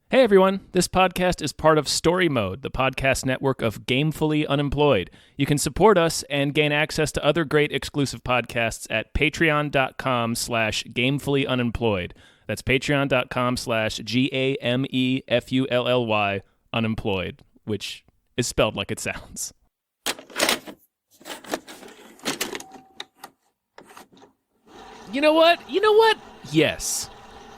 Hey everyone, this podcast is part of Story Mode, the podcast network of Gamefully Unemployed. You can support us and gain access to other great exclusive podcasts at patreon.com/gamefullyunemployed. That's patreon.com/GAMEFULLY unemployed, which is spelled like it sounds. You know what? Yes.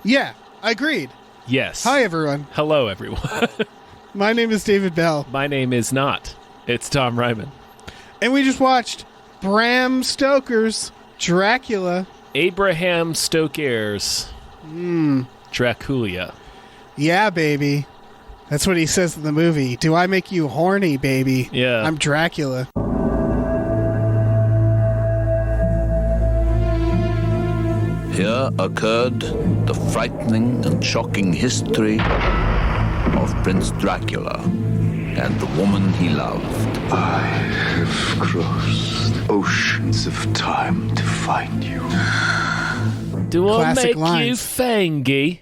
Yeah, agreed. Yes. Hi, everyone. Hello, everyone. My name is David Bell. My name is not. It's Tom Ryman. And we just watched Bram Stoker's Dracula. Abraham Stoker's Dracula. Yeah, baby. That's what he says in the movie. Do I make you horny, baby? Yeah. I'm Dracula. Here occurred the frightening and shocking history of Prince Dracula and the woman he loved. I have crossed oceans of time to find you. Do I Classic make lines. you fangy?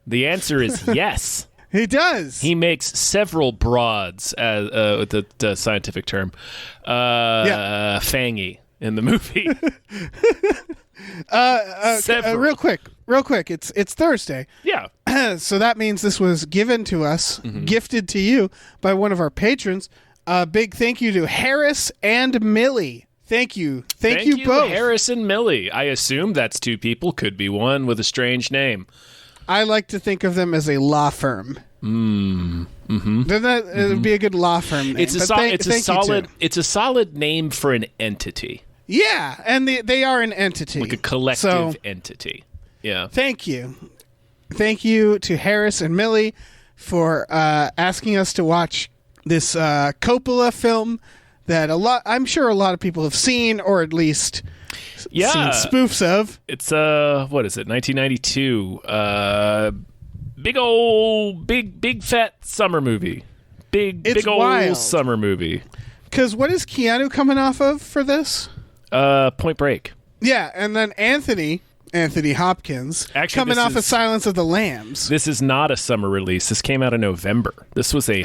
The answer is yes. He does. He makes several broads, with the scientific term, fangy in the movie. Real quick. It's Thursday. Yeah. So that means this was given to us, gifted to you by one of our patrons. Big thank you to Harris and Millie. Thank you. Thank you both. Harris and Millie. I assume that's two people. Could be one with a strange name. I like to think of them as a law firm. It would be a good law firm name. It's a solid name for an entity. Yeah, and they are an entity. Like a collective entity. Yeah. Thank you. Thank you to Harris and Millie for asking us to watch this Coppola film that I'm sure a lot of people have seen, or at least seen spoofs of. It's what is it? 1992. Big fat summer movie. Big old wild. Summer movie. Because what is Keanu coming off of for this? Point Break. Yeah, and then Anthony Hopkins, Actually, coming off of Silence of the Lambs. This is not a summer release. This came out in November. This was a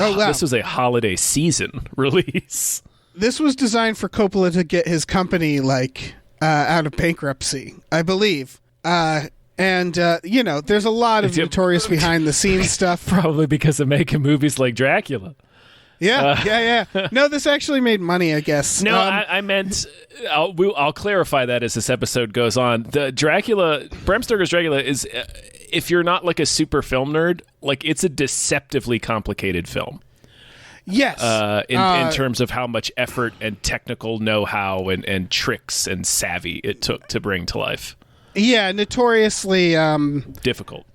holiday season release. This was designed for Coppola to get his company out of bankruptcy, I believe. There's a lot of notorious behind the scenes stuff. Probably because of making movies like Dracula. Yeah. No, this actually made money, I guess. No, I meant. I'll clarify that as this episode goes on. The Bram Stoker's Dracula is, if you're not like a super film nerd, like it's a deceptively complicated film. Yes. In terms of how much effort and technical know-how and tricks and savvy it took to bring to life. Yeah, notoriously difficult.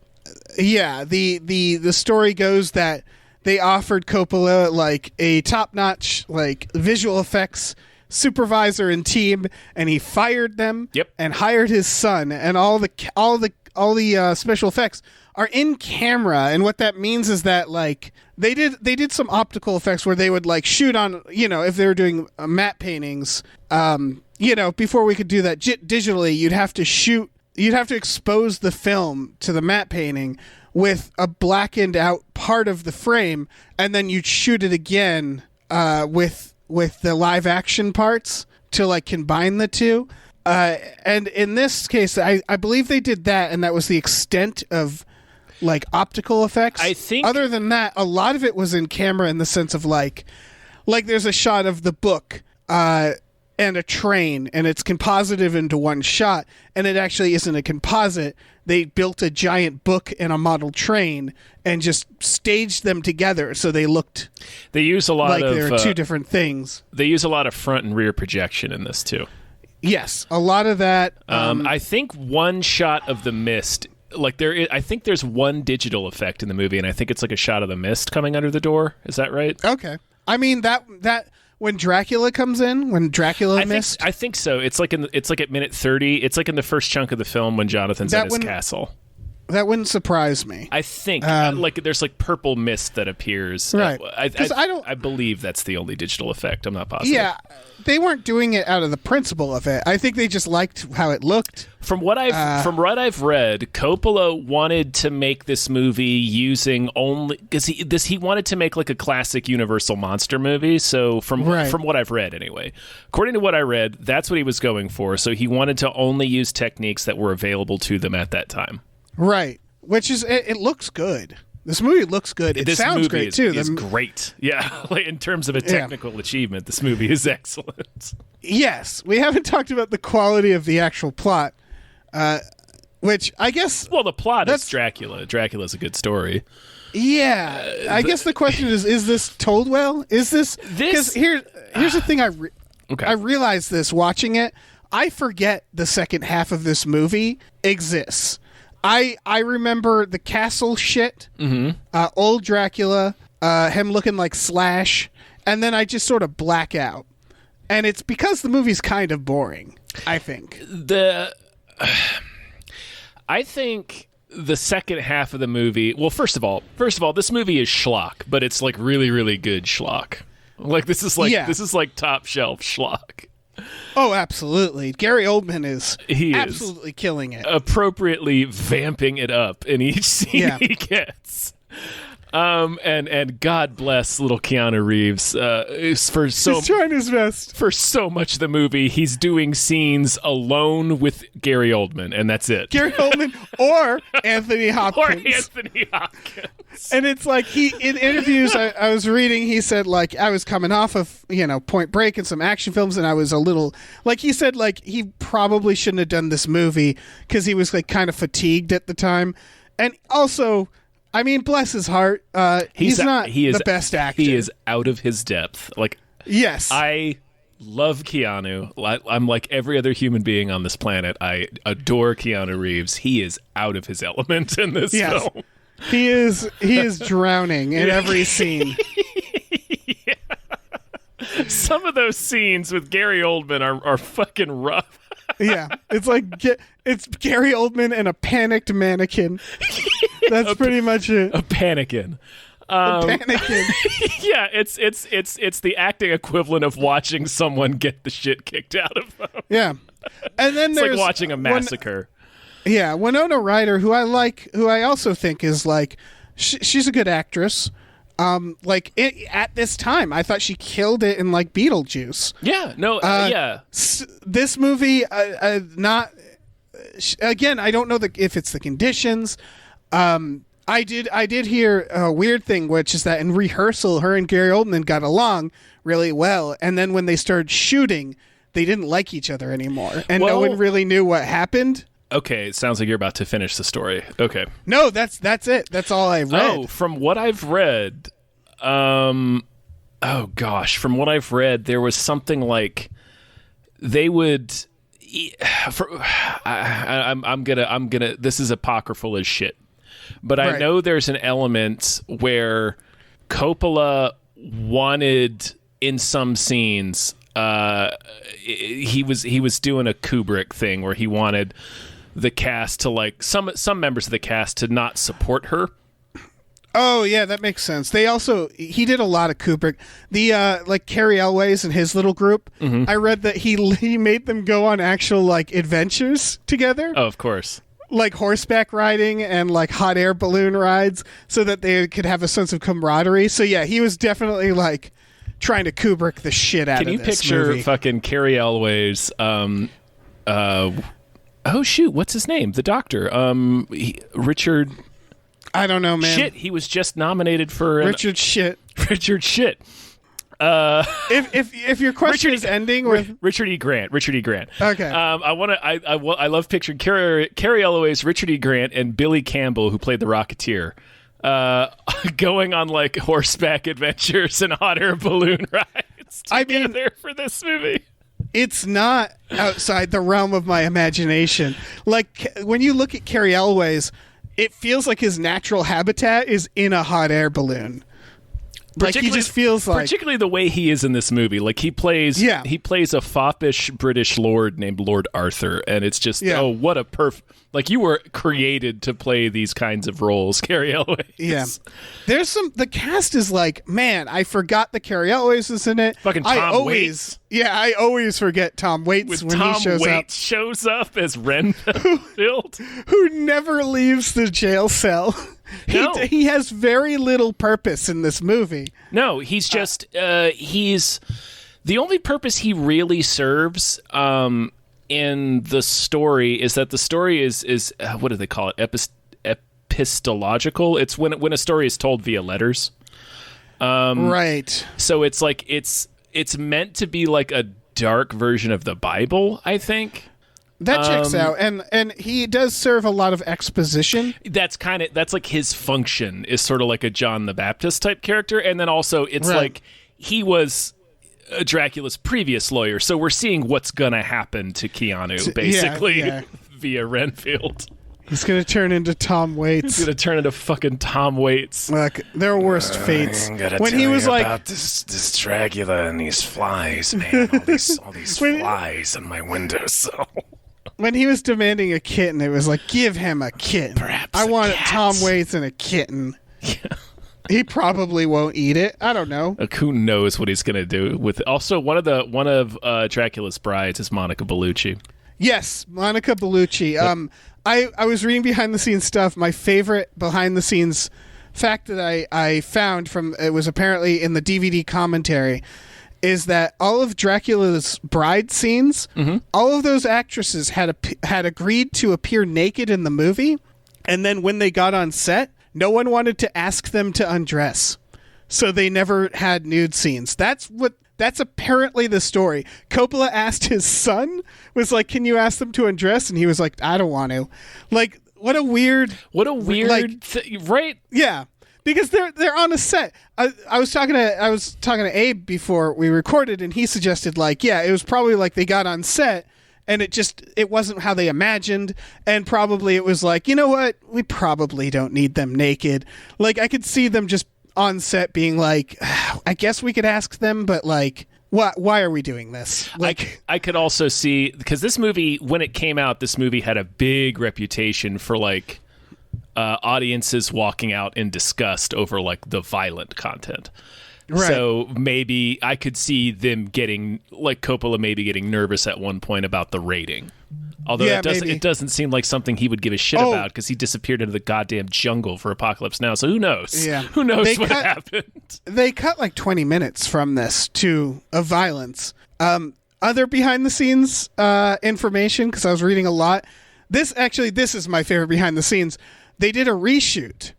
Yeah, the story goes that they offered Coppola like a top-notch visual effects supervisor and team, and he fired them. Yep. And hired his son, and all the special effects are in camera. And what that means is that they did some optical effects where they would shoot on, if they were doing matte paintings, before we could do that digitally, you'd have to expose the film to the matte painting with a blackened out part of the frame, and then you'd shoot it again with the live action parts to combine the two. And in this case, I believe they did that, and that was the extent of optical effects. I think other than that, a lot of it was in camera in the sense of there's a shot of the book and a train, and it's composited into one shot, and it actually isn't a composite. They built a giant book and a model train and just staged them together so they looked. They use a lot of they were two different things. They use a lot of front and rear projection in this too. Yes, a lot of that. I think one shot of the mist. I think there's one digital effect in the movie, and I think it's a shot of the mist coming under the door. Is that right? Okay. I mean that when Dracula comes in, when Dracula mist. I think so. It's at minute 30. It's in the first chunk of the film when Jonathan's at his castle. That wouldn't surprise me. I think like there's like purple mist that appears. Right. I believe that's the only digital effect. I'm not positive. Yeah, they weren't doing it out of the principle of it. I think they just liked how it looked. From what I've read, Coppola wanted to make this movie using only because he wanted to make like a classic Universal monster movie. So from what I've read anyway, according to what I read, that's what he was going for. So he wanted to only use techniques that were available to them at that time. Right, which is it looks good. This movie looks good. It sounds great too. It's great. Yeah, like in terms of a technical achievement, this movie is excellent. Yes, we haven't talked about the quality of the actual plot, which I guess. Well, the plot is Dracula. Dracula's a good story. Yeah, I guess the question is this told well? Is this because here's the thing I realized this watching it. I forget the second half of this movie exists. I remember the castle shit, old Dracula, him looking like Slash, and then I just sort of black out. And it's because the movie's kind of boring, I think. I think the second half of the movie... Well, first of all, this movie is schlock, but it's like really, really good schlock. Like this is like top shelf schlock. Oh, absolutely. Gary Oldman is absolutely killing it. Appropriately vamping it up in each scene he gets. And God bless little Keanu Reeves. He's trying his best. For so much of the movie, he's doing scenes alone with Gary Oldman, and that's it. Gary Oldman or Anthony Hopkins. And it's like in interviews I was reading, he said like I was coming off of Point Break and some action films, and I was a little like he said like he probably shouldn't have done this movie because he was like kind of fatigued at the time, and also. I mean, bless his heart. He's not the best actor. He is out of his depth. Like, yes, I love Keanu. I'm like every other human being on this planet. I adore Keanu Reeves. He is out of his element in this film. He is drowning in every scene. Yeah. Some of those scenes with Gary Oldman are fucking rough. Yeah, it's like it's Gary Oldman and a panicked mannequin. That's pretty much it. A pannequin. Yeah, it's the acting equivalent of watching someone get the shit kicked out of them. Yeah, and then it's like watching a massacre. Winona Ryder, who I also think is like she's a good actress. At this time, I thought she killed it in like Beetlejuice. Yeah, no, this movie, again, I don't know if it's the conditions. I did hear a weird thing, which is that in rehearsal, her and Gary Oldman got along really well, and then when they started shooting, they didn't like each other anymore, and no one really knew what happened. Okay, it sounds like you're about to finish the story. Okay. No, that's it. That's all I read. Oh, from what I've read, from what I've read, there was something like they would. I'm gonna. This is apocryphal as shit, but I know there's an element where Coppola wanted in some scenes. He was doing a Kubrick thing where he wanted the cast to like some members of the cast to not support her. Oh yeah, that makes sense. He did a lot of Kubrick. The like Cary Elwes and his little group. Mm-hmm. I read that he made them go on actual like adventures together. Oh, of course. Like horseback riding and like hot air balloon rides, so that they could have a sense of camaraderie. So yeah, he was definitely like trying to Kubrick the shit out of this movie. Can you picture fucking Cary Elwes? Oh shoot, what's his name? The doctor. Richard. I don't know, man. Shit, he was just nominated for Richard Shit. Richard Shit. If your question is ending with Richard E. Grant. Okay. I love picturing Cary Elwes, Richard E. Grant, and Billy Campbell, who played the Rocketeer, going on like horseback adventures and hot air balloon rides together for this movie. It's not outside the realm of my imagination. Like when you look at Cary Elwes, it feels like his natural habitat is in a hot air balloon. Like he just feels like, particularly the way he is in this movie. Like he plays a foppish British lord named Lord Arthur, and it's just what a like you were created to play these kinds of roles, Cary Elwes. Yeah, the cast is like, man, I forgot that Cary Elwes is in it. Fucking Tom Waits. Yeah, I always forget Tom Waits when he shows up. Shows up as Renfield, who never leaves the jail cell. No. He has very little purpose in this movie. No, he's just he's the only purpose he really serves in the story is that the story is what do they call it? Epistological. It's when a story is told via letters. Right. So it's like it's meant to be like a dark version of the Bible, I think. That checks out, and he does serve a lot of exposition. That's like his function is sort of like a John the Baptist type character, and then also it's like he was Dracula's previous lawyer, so we're seeing what's gonna happen to Keanu basically via Renfield. He's gonna turn into Tom Waits. He's gonna turn into fucking Tom Waits. Look, their worst fates. When he was like about this Dracula and these flies, man, all these flies on my windowsill. When he was demanding a kitten, it was like, give him a kitten. Perhaps I want cat. Tom Waits and a kitten. Yeah. He probably won't eat it. I don't know. Like, who knows what he's gonna do with? Also, one of Dracula's brides is Monica Bellucci. Yes, Monica Bellucci. I was reading behind the scenes stuff. My favorite behind the scenes fact that I found from it was apparently in the DVD commentary. Is that all of Dracula's bride scenes? All of those actresses had agreed to appear naked in the movie, and then when they got on set, no one wanted to ask them to undress, so they never had nude scenes. That's apparently the story. Coppola asked his son, was like, "Can you ask them to undress?" And he was like, "I don't want to." Like, what a weird, right? Yeah. Because they're on a set. I was talking to Abe before we recorded, and he suggested it was probably like they got on set, and it wasn't how they imagined, and probably it was like, you know what, we probably don't need them naked. Like I could see them just on set being like, I guess we could ask them, but like, why are we doing this? Like I could also see because this movie when it came out, this movie had a big reputation for like. Audiences walking out in disgust over like the violent content. Right. So maybe I could see them getting like Coppola maybe getting nervous at one point about the rating. Although it doesn't seem like something he would give a shit about because he disappeared into the goddamn jungle for Apocalypse Now. So who knows? Yeah. Who knows what happened? They cut like 20 minutes from this of violence. Other behind the scenes information because I was reading a lot. This is my favorite behind the scenes. They did a reshoot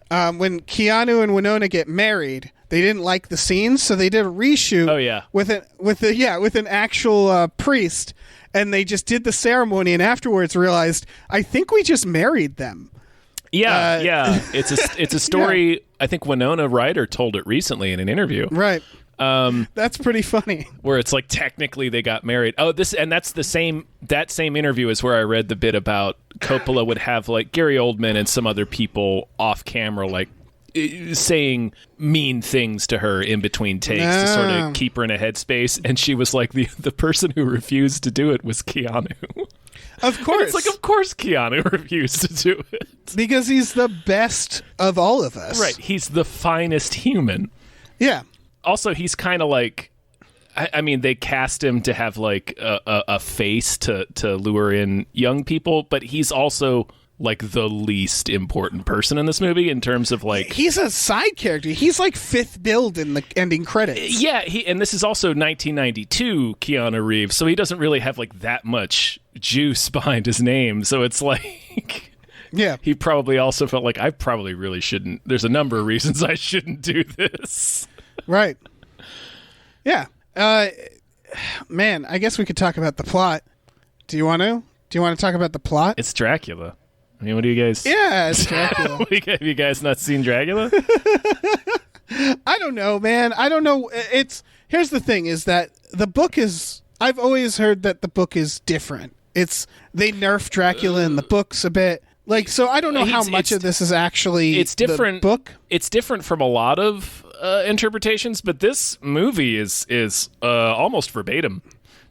when Keanu and Winona get married. They didn't like the scenes, so they did a reshoot. Oh yeah, with an actual priest, and they just did the ceremony, and afterwards realized, I think we just married them. Yeah. It's a story. Yeah. I think Winona Ryder told it recently in an interview. Right. That's pretty funny. Where it's like technically they got married. Oh, that's the same. That same interview is where I read the bit about Coppola would have like Gary Oldman and some other people off camera like saying mean things to her in between takes to sort of keep her in a headspace, and she was like the person who refused to do it was Keanu. Of course, it's like of course Keanu refused to do it because he's the best of all of us. Right, he's the finest human. Yeah. Also, he's kind of like, I mean, they cast him to have like a face to lure in young people, but he's also like the least important person in this movie in terms of like he's a side character. He's like fifth build in the ending credits. Yeah, and this is also 1992 Keanu Reeves, so he doesn't really have like that much juice behind his name. So it's like. Yeah. He probably also felt like I probably really shouldn't. There's a number of reasons I shouldn't do this. Right. Yeah. Man, I guess we could talk about the plot. Do you want to talk about the plot? It's Dracula. I mean, what do you guys... Yeah, it's Dracula. Have you guys not seen Dracula? I don't know, man. I don't know. Here's the thing is that the book is... I've always heard that the book is different. They nerf Dracula in the books a bit. Like, so I don't know how much of this is actually it's different, the book. It's different from a lot of interpretations, but this movie is almost verbatim.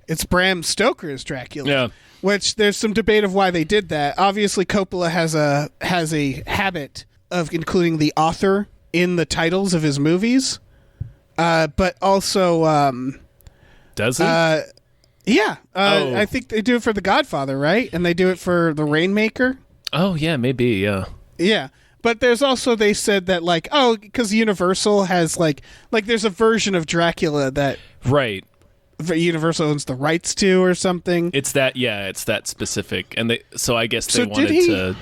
It's Bram Stoker's Dracula. Yeah. Which there's some debate of why they did that. Obviously, Coppola has a habit of including the author in the titles of his movies, but also does he? Yeah, I think they do it for The Godfather, right? And they do it for The Rainmaker. Oh yeah, maybe. Yeah. Yeah. But there's also, they said that because Universal has there's a version of Dracula that Right. Universal owns the rights to or something. It's that specific, and I guess they wanted to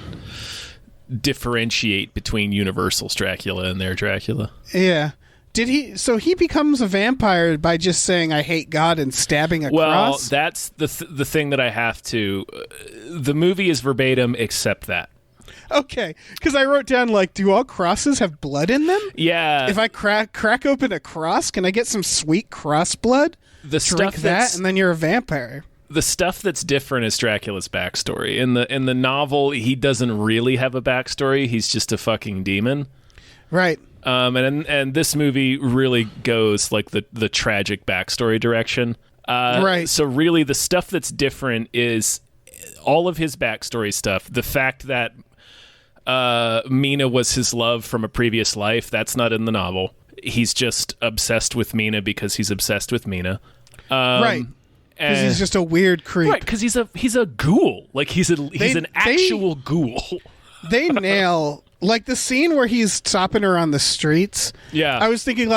differentiate between Universal's Dracula and their Dracula. Yeah. Did he? So he becomes a vampire by just saying "I hate God" and stabbing a cross. Well, that's the thing that I have to. The movie is verbatim, except that. Okay, because I wrote down do all crosses have blood in them? Yeah. If I crack open a cross, can I get some sweet cross blood? The Drink that, and then you're a vampire. The stuff that's different is Dracula's backstory. In the novel, he doesn't really have a backstory. He's just a fucking demon. Right. And this movie really goes the tragic backstory direction. Right. So really, the stuff that's different is all of his backstory stuff. The fact that Mina was his love from a previous life, that's not in the novel. He's just obsessed with Mina because he's obsessed with Mina. Right. Because he's just a weird creep. Right, because he's a ghoul. He's an actual ghoul. They nail the scene where he's stopping her on the streets. Yeah. I was thinking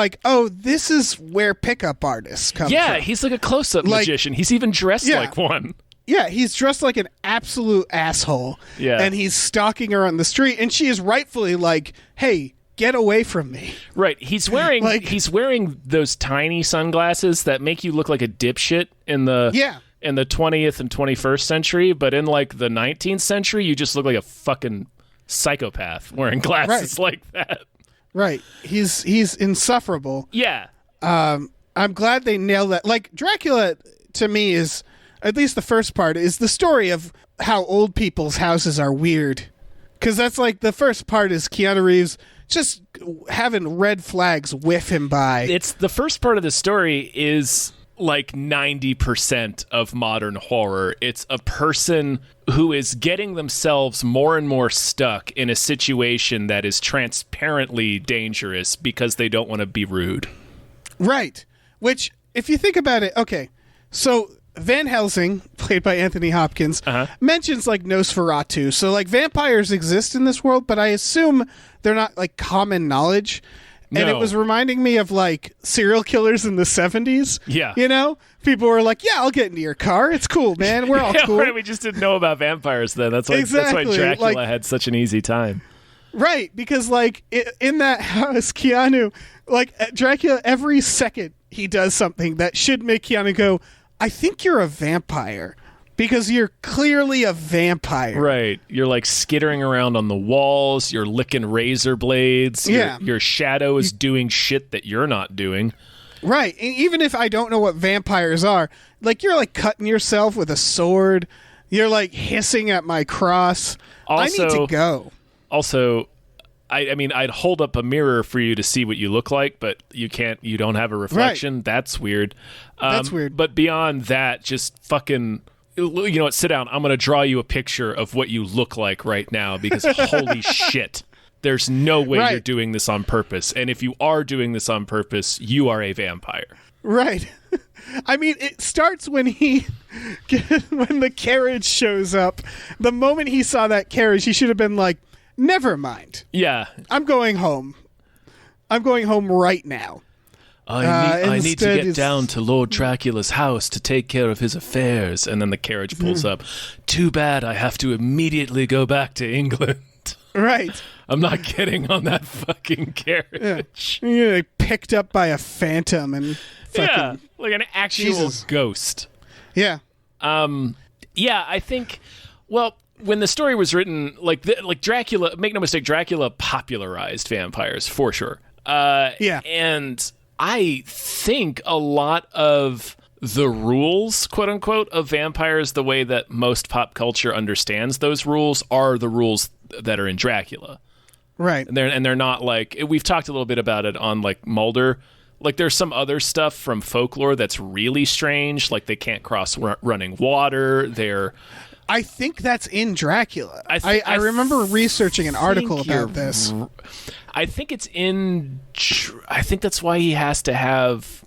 this is where pickup artists come from. Yeah, he's like a close-up magician. He's even dressed like one. Yeah, he's dressed like an absolute asshole. Yeah. And he's stalking her on the street, and she is rightfully hey, get away from me. Right. He's wearing those tiny sunglasses that make you look like a dipshit in the 20th and 21st century, but in the 19th century you just look like a fucking psychopath wearing glasses like that. Right. He's insufferable. Yeah. I'm glad they nailed that. Dracula to me is, at least the first part, is the story of how old people's houses are weird. Because that's the first part is Keanu Reeves just having red flags whiff him by. It's the first part of the story is 90% of modern horror. It's a person who is getting themselves more and more stuck in a situation that is transparently dangerous because they don't want to be rude. Right. Which, if you think about it, okay, so Van Helsing, played by Anthony Hopkins, mentions Nosferatu. So vampires exist in this world, but I assume they're not common knowledge. And it was reminding me of serial killers in the 70s. Yeah. You know? People were yeah, I'll get into your car. It's cool, man. We're all cool. Right. We just didn't know about vampires then. That's why exactly. That's why Dracula had such an easy time. Right, because in that house, Keanu, Dracula, every second he does something that should make Keanu go, I think you're a vampire. Because you're clearly a vampire. Right. You're skittering around on the walls. You're licking razor blades. Yeah. Your shadow is doing shit that you're not doing. Right. And even if I don't know what vampires are, you're cutting yourself with a sword. You're hissing at my cross. I need to go. Also, I mean, I'd hold up a mirror for you to see what you look like, but you can't. You don't have a reflection. Right. That's weird. That's weird. But beyond that, just fucking... You know what? Sit down. I'm going to draw you a picture of what you look like right now because holy shit. There's no way you're doing this on purpose. And if you are doing this on purpose, you are a vampire. Right. I mean, it starts when when the carriage shows up. The moment he saw that carriage, he should have been never mind. Yeah. I'm going home. I'm going home right now. I need to get down to Lord Dracula's house to take care of his affairs. And then the carriage pulls up. Too bad I have to immediately go back to England. Right. I'm not getting on that fucking carriage. Yeah. You're picked up by a phantom and fucking... Yeah, like an actual ghost. Yeah. Yeah, I think... Well, when the story was written, Dracula... Make no mistake, Dracula popularized vampires, for sure. Yeah. And... I think a lot of the rules, quote unquote, of vampires, the way that most pop culture understands those rules, are the rules that are in Dracula. Right. And they're not like, we've talked a little bit about it on like Mulder. Like there's some other stuff from folklore that's really strange. Like they can't cross running water. I think that's in Dracula. I remember researching an article about this. I think it's in. I think that's why he has to have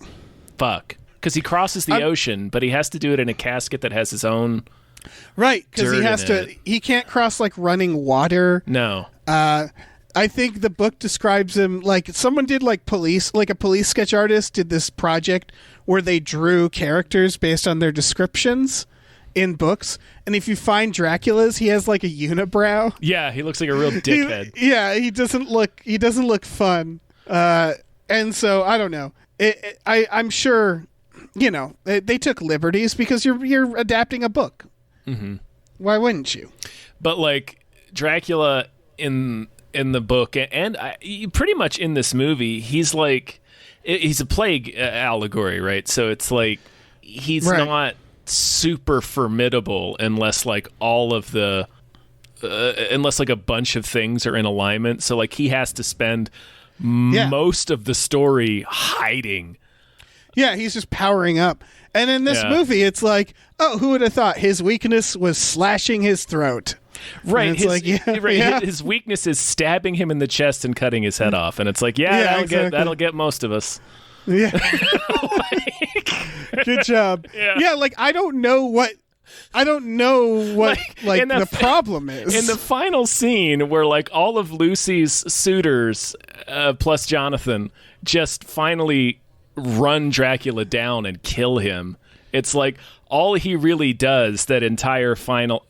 because he crosses the ocean, but he has to do it in a casket that has his own. Right, because he has to. He can't cross like running water. No. I think the book describes him like someone did like a police sketch artist did this project where they drew characters based on their descriptions in books. And if you find Dracula's, he has like a unibrow. Yeah, he looks like a real dickhead. He doesn't look fun. And so I don't know. I'm sure, they took liberties because you're adapting a book. Mm-hmm. Why wouldn't you? But like Dracula in the book and pretty much in this movie, he's a plague allegory, right? So it's like he's not super formidable unless like unless like a bunch of things are in alignment. So like he has to spend most of the story hiding. Yeah, he's just powering up. And in this movie, it's like, oh, who would have thought his weakness was slashing his throat? Right. His weakness is stabbing him in the chest and cutting his head off. And it's like, that'll get most of us. Yeah. Good job. Yeah, like I don't know what the problem is. In the final scene where like all of Lucy's suitors plus Jonathan just finally run Dracula down and kill him. It's like all he really does that entire final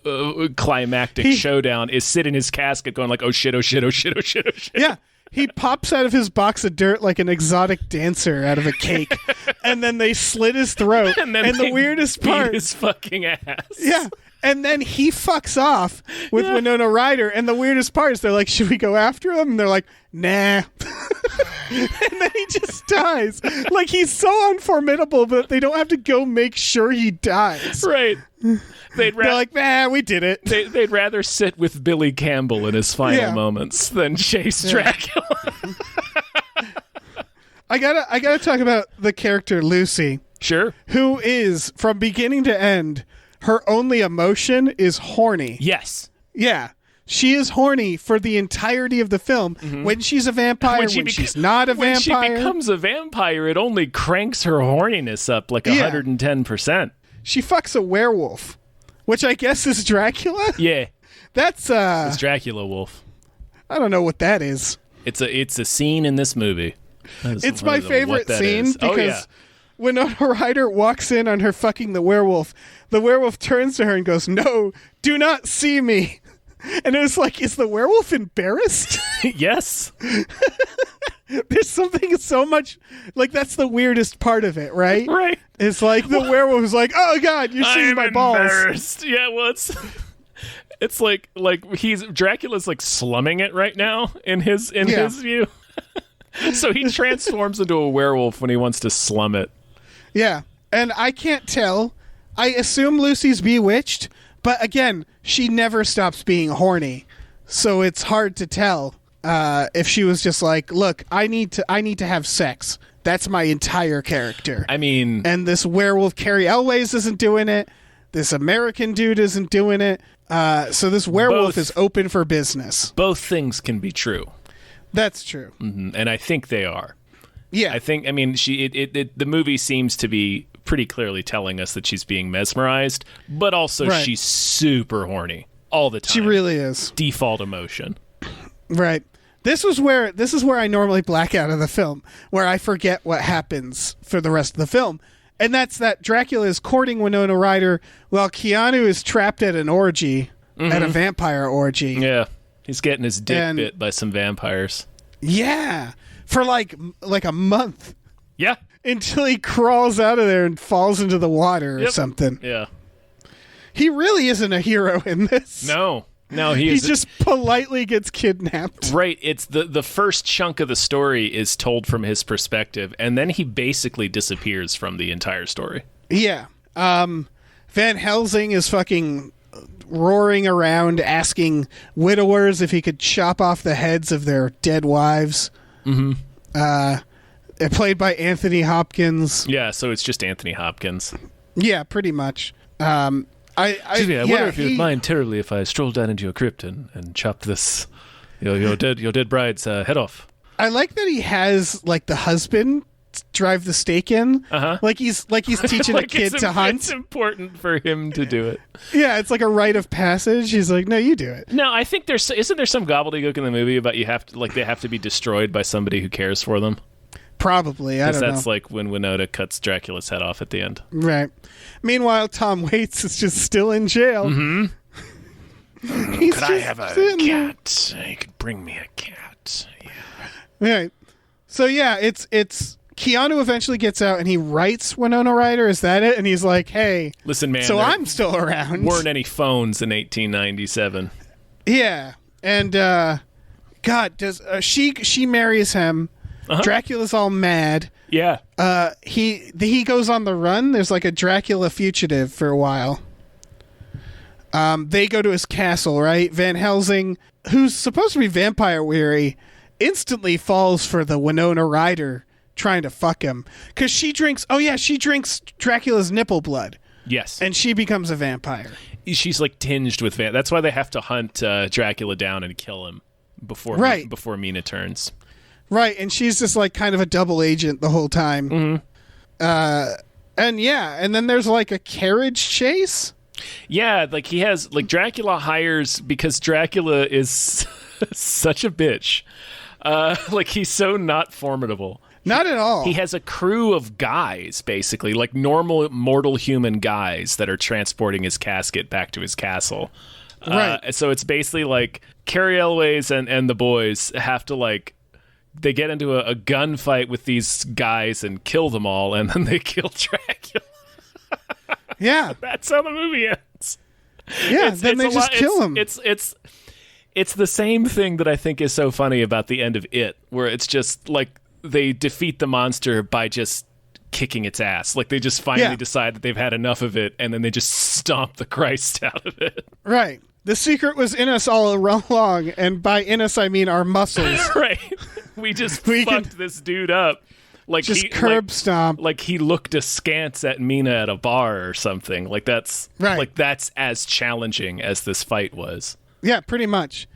climactic showdown is sit in his casket going like, oh shit, oh shit, oh shit, oh shit, oh shit. Yeah. He pops out of his box of dirt like an exotic dancer out of a cake, and then they slit his throat. And the weirdest part, his fucking ass. Yeah, and then he fucks off with Winona Ryder. And the weirdest part is they're like, "Should we go after him?" And they're like, "Nah." And then he just dies. Like he's so unformidable, but they don't have to go make sure he dies. Right. They're like, nah, we did it. They'd rather sit with Billy Campbell in his final moments than chase Dracula. I gotta talk about the character Lucy. Sure. Who is, from beginning to end, her only emotion is horny. Yes. Yeah. She is horny for the entirety of the film. Mm-hmm. When she's a vampire, when she's not a vampire. When she becomes a vampire, it only cranks her horniness up like 110%. She fucks a werewolf. Which I guess is Dracula? Yeah. That's it's Dracula wolf. I don't know what that is. It's a scene in this movie. It's my favorite scene because Winona Ryder walks in on her fucking the werewolf turns to her and goes, "No, do not see me." And it was like, is the werewolf embarrassed? Yes. There's something so much like that's the weirdest part of it, right? Right. It's like the werewolf is like, "Oh God, you're seeing my balls." Embarrassed. Yeah, well, it's like Dracula's like slumming it right now in his view. So he transforms into a werewolf when he wants to slum it. Yeah, and I can't tell. I assume Lucy's bewitched, but again, she never stops being horny, so it's hard to tell. If she was just like, look, I need to have sex. That's my entire character. I mean, and this werewolf Carrie Elways isn't doing it. This American dude isn't doing it. So this werewolf is open for business. Both things can be true. That's true, and I think they are. Yeah, I mean, the movie seems to be pretty clearly telling us that she's being mesmerized, but also she's super horny all the time. She really is. Default emotion. Right. This is where I normally black out of the film, where I forget what happens for the rest of the film. And that's that Dracula is courting Winona Ryder while Keanu is trapped at an orgy, at a vampire orgy. Yeah. He's getting his dick bit by some vampires. Yeah. For like a month. Yeah. Until he crawls out of there and falls into the water or something. Yeah. He really isn't a hero in this. No, he just politely gets kidnapped. Right. It's the first chunk of the story is told from his perspective, and then he basically disappears from the entire story. Yeah. Van Helsing is fucking roaring around asking widowers if he could chop off the heads of their dead wives. Played by Anthony Hopkins. Yeah, so it's just Anthony Hopkins. Yeah, pretty much. Excuse me, I wonder if you'd mind terribly if I strolled down into your crypt and chopped this your dead bride's head off. I like that he has like the husband drive the stake in. Like he's teaching a kid to hunt. It's important for him to do it. Yeah, it's like a rite of passage. He's like, no, you do it. No, I think isn't there some gobbledygook in the movie about they have to be destroyed by somebody who cares for them? Probably, I don't know. That's like when Winona cuts Dracula's head off at the end. Right. Meanwhile, Tom Waits is just still in jail. Could I have a cat? You could bring me a cat. Yeah. Right. So yeah, it's Keanu eventually gets out and he writes Winona Ryder. Is that it? And he's like, "Hey, listen, man. So I'm still around." Weren't any phones in 1897? Yeah, and God, does she marries him? Dracula's all mad. Yeah. He goes on the run. There's like a Dracula fugitive for a while. They go to his castle, right? Van Helsing, who's supposed to be vampire weary, instantly falls for the Winona Ryder trying to fuck him. Because she drinks Dracula's nipple blood. Yes. And she becomes a vampire. She's like tinged with that's why they have to hunt Dracula down and kill him before Mina turns. Right, and she's just like kind of a double agent the whole time. And then there's like a carriage chase. Yeah, like he has Dracula hires, because Dracula is such a bitch. Like he's so not formidable. Not at all. He has a crew of guys, basically, like normal mortal human guys that are transporting his casket back to his castle. Right. So it's basically like Carrie Elways and the boys have to they get into a gunfight with these guys and kill them all, and then they kill Dracula. Yeah. That's how the movie ends. Yeah, then they just kill him. It's the same thing that I think is so funny about the end of It, where it's just like they defeat the monster by just kicking its ass. Like they just finally decide that they've had enough of it, and then they just stomp the Christ out of it. Right. The secret was in us all along, and by in us I mean our muscles. Right. We just fucked this dude up. Like just curb stomp. Like he looked askance at Mina at a bar or something. Like that's right. Like that's as challenging as this fight was. Yeah, pretty much.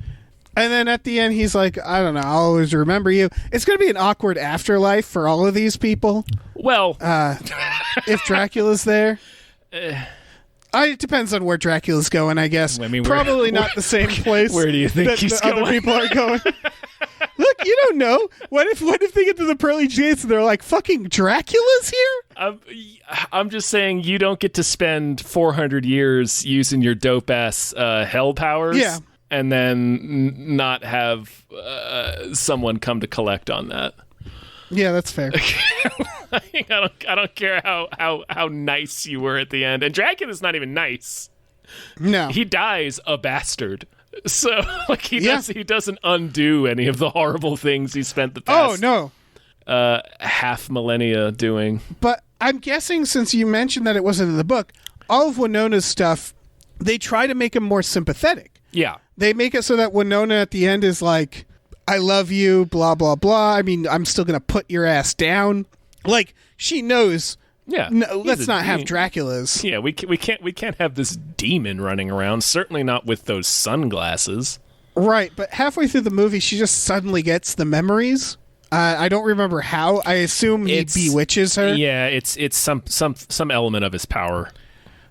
And then at the end, he's like, I don't know, I'll always remember you. It's going to be an awkward afterlife for all of these people. Well, if Dracula's there. It depends on where Dracula's going, I guess. I mean, probably not the same place. Where do you think he's going? Other people are going. Look, you don't know. What if they get to the pearly gates and they're like, fucking Dracula's here? I'm just saying you don't get to spend 400 years using your dope-ass hell powers and then not have someone come to collect on that. Yeah, that's fair. I don't care how nice you were at the end. And Dracula's not even nice. No. He dies a bastard. So he doesn't undo any of the horrible things he spent the past half millennia doing. But I'm guessing, since you mentioned that it wasn't in the book, all of Winona's stuff, they try to make him more sympathetic. Yeah. They make it so that Winona at the end is like, I love you, blah, blah, blah. I mean, I'm still going to put your ass down. Like, she knows. Yeah. No, let's not have Dracula's. Yeah, we can't have this demon running around. Certainly not with those sunglasses. Right, but halfway through the movie, she just suddenly gets the memories. I don't remember how. I assume he bewitches her. Yeah, it's some element of his power.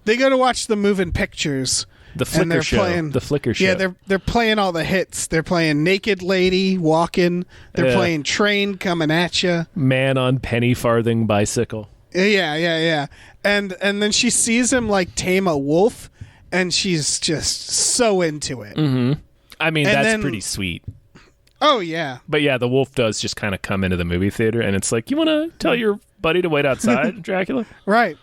They go to watch the moving pictures. The Flicker show. The Flicker show. Yeah, they're playing all the hits. They're playing Naked Lady Walking. They're playing Train Coming at You. Man on Penny Farthing Bicycle. Yeah. And then she sees him tame a wolf, and she's just so into it. Mm-hmm. I mean, that's pretty sweet. Oh, yeah. But yeah, the wolf does just kind of come into the movie theater, and it's like, you want to tell your buddy to wait outside, Dracula? Right.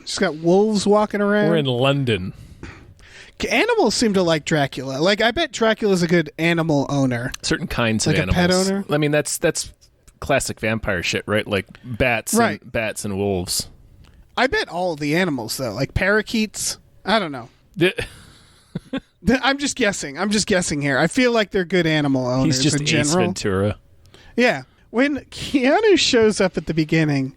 She's got wolves walking around. We're in London. Animals seem to like Dracula. I bet Dracula's a good animal owner. Certain kinds of animals. Like a pet owner? I mean, that's classic vampire shit, right? Like bats and wolves. I bet all the animals, though. Like parakeets. I don't know. I'm just guessing. Here. I feel like they're good animal owners He's just in Ace general. Ventura. Yeah. When Keanu shows up at the beginning,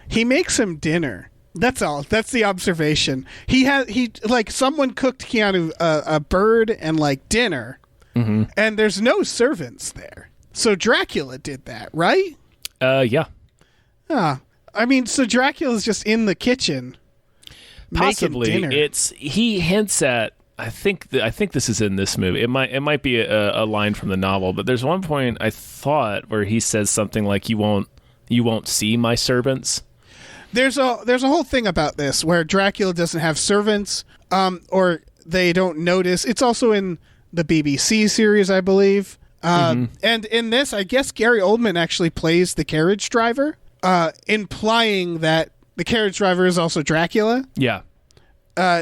he makes him dinner. That's all. That's the observation. Someone cooked Keanu a bird and like dinner, and there's no servants there. So Dracula did that, right? Yeah. I mean, so Dracula's just in the kitchen, Possibly. making dinner. He hints at. I think this is in this movie. It might be a line from the novel, but there's one point I thought where he says something like, "You won't see my servants." There's a whole thing about this where Dracula doesn't have servants, or they don't notice. It's also in the BBC series, I believe. And in this, I guess Gary Oldman actually plays the carriage driver, implying that the carriage driver is also Dracula. Yeah.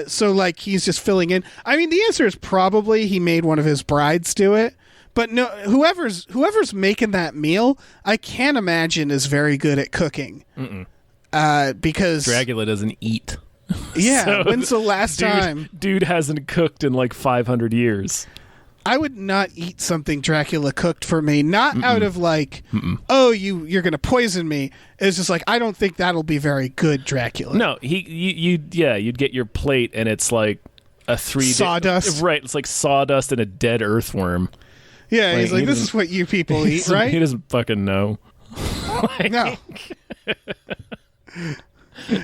So like he's just filling in. I mean, the answer is probably he made one of his brides do it. But no, whoever's making that meal, I can't imagine is very good at cooking. Because Dracula doesn't eat. Yeah, So, when's the last time? Dude hasn't cooked in like 500 years. I would not eat something Dracula cooked for me. Not out of like, oh, you're going to poison me. It's just like, I don't think that'll be very good Dracula. No, you'd get your plate and it's like a 3D sawdust. Right, it's like sawdust and a dead earthworm. Yeah, he's like, he this is what you people eat, right? He doesn't fucking know. No.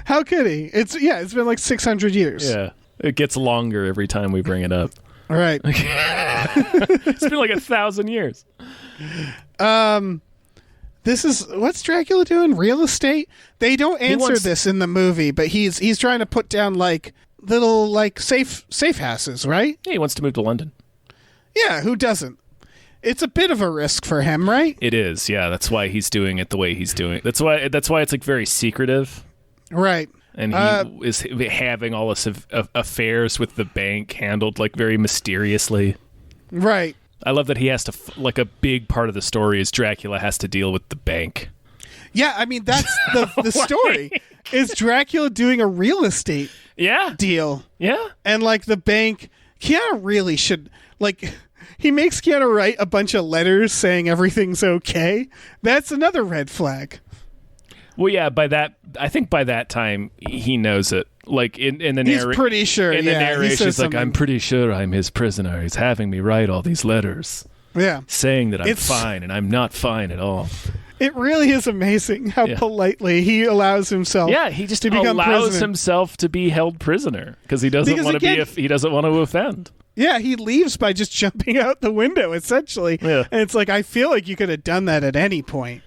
How could he? It's been like 600 years. Yeah, it gets longer every time we bring it up. All right. It's been like 1,000 years. This is what's Dracula doing? Real estate? They don't answer this in the movie, but he's trying to put down like little like safe houses, right? Yeah, he wants to move to London. Yeah, who doesn't? It's a bit of a risk for him, right? It is. Yeah, that's why he's doing it the way he's doing it. That's why it's like very secretive. Right. And he is having all this affairs with the bank handled like very mysteriously. Right. I love that he has to like a big part of the story is Dracula has to deal with the bank. Yeah, I mean that's the story is Dracula doing a real estate deal. Yeah. And like the bank, Keanu really should like he makes Keanu write a bunch of letters saying everything's okay. That's another red flag. Well, yeah, I think by that time he knows it. Like in the he's pretty sure. In the narration, he's like, something. I'm pretty sure I'm his prisoner. He's having me write all these letters. Yeah, saying that I'm fine, and I'm not fine at all. It really is amazing how politely he allows himself. Yeah, he just to become allows president. himself to be held prisoner because he doesn't want to he doesn't want to offend. Yeah, he leaves by just jumping out the window, essentially. Yeah. And it's like, I feel like you could have done that at any point.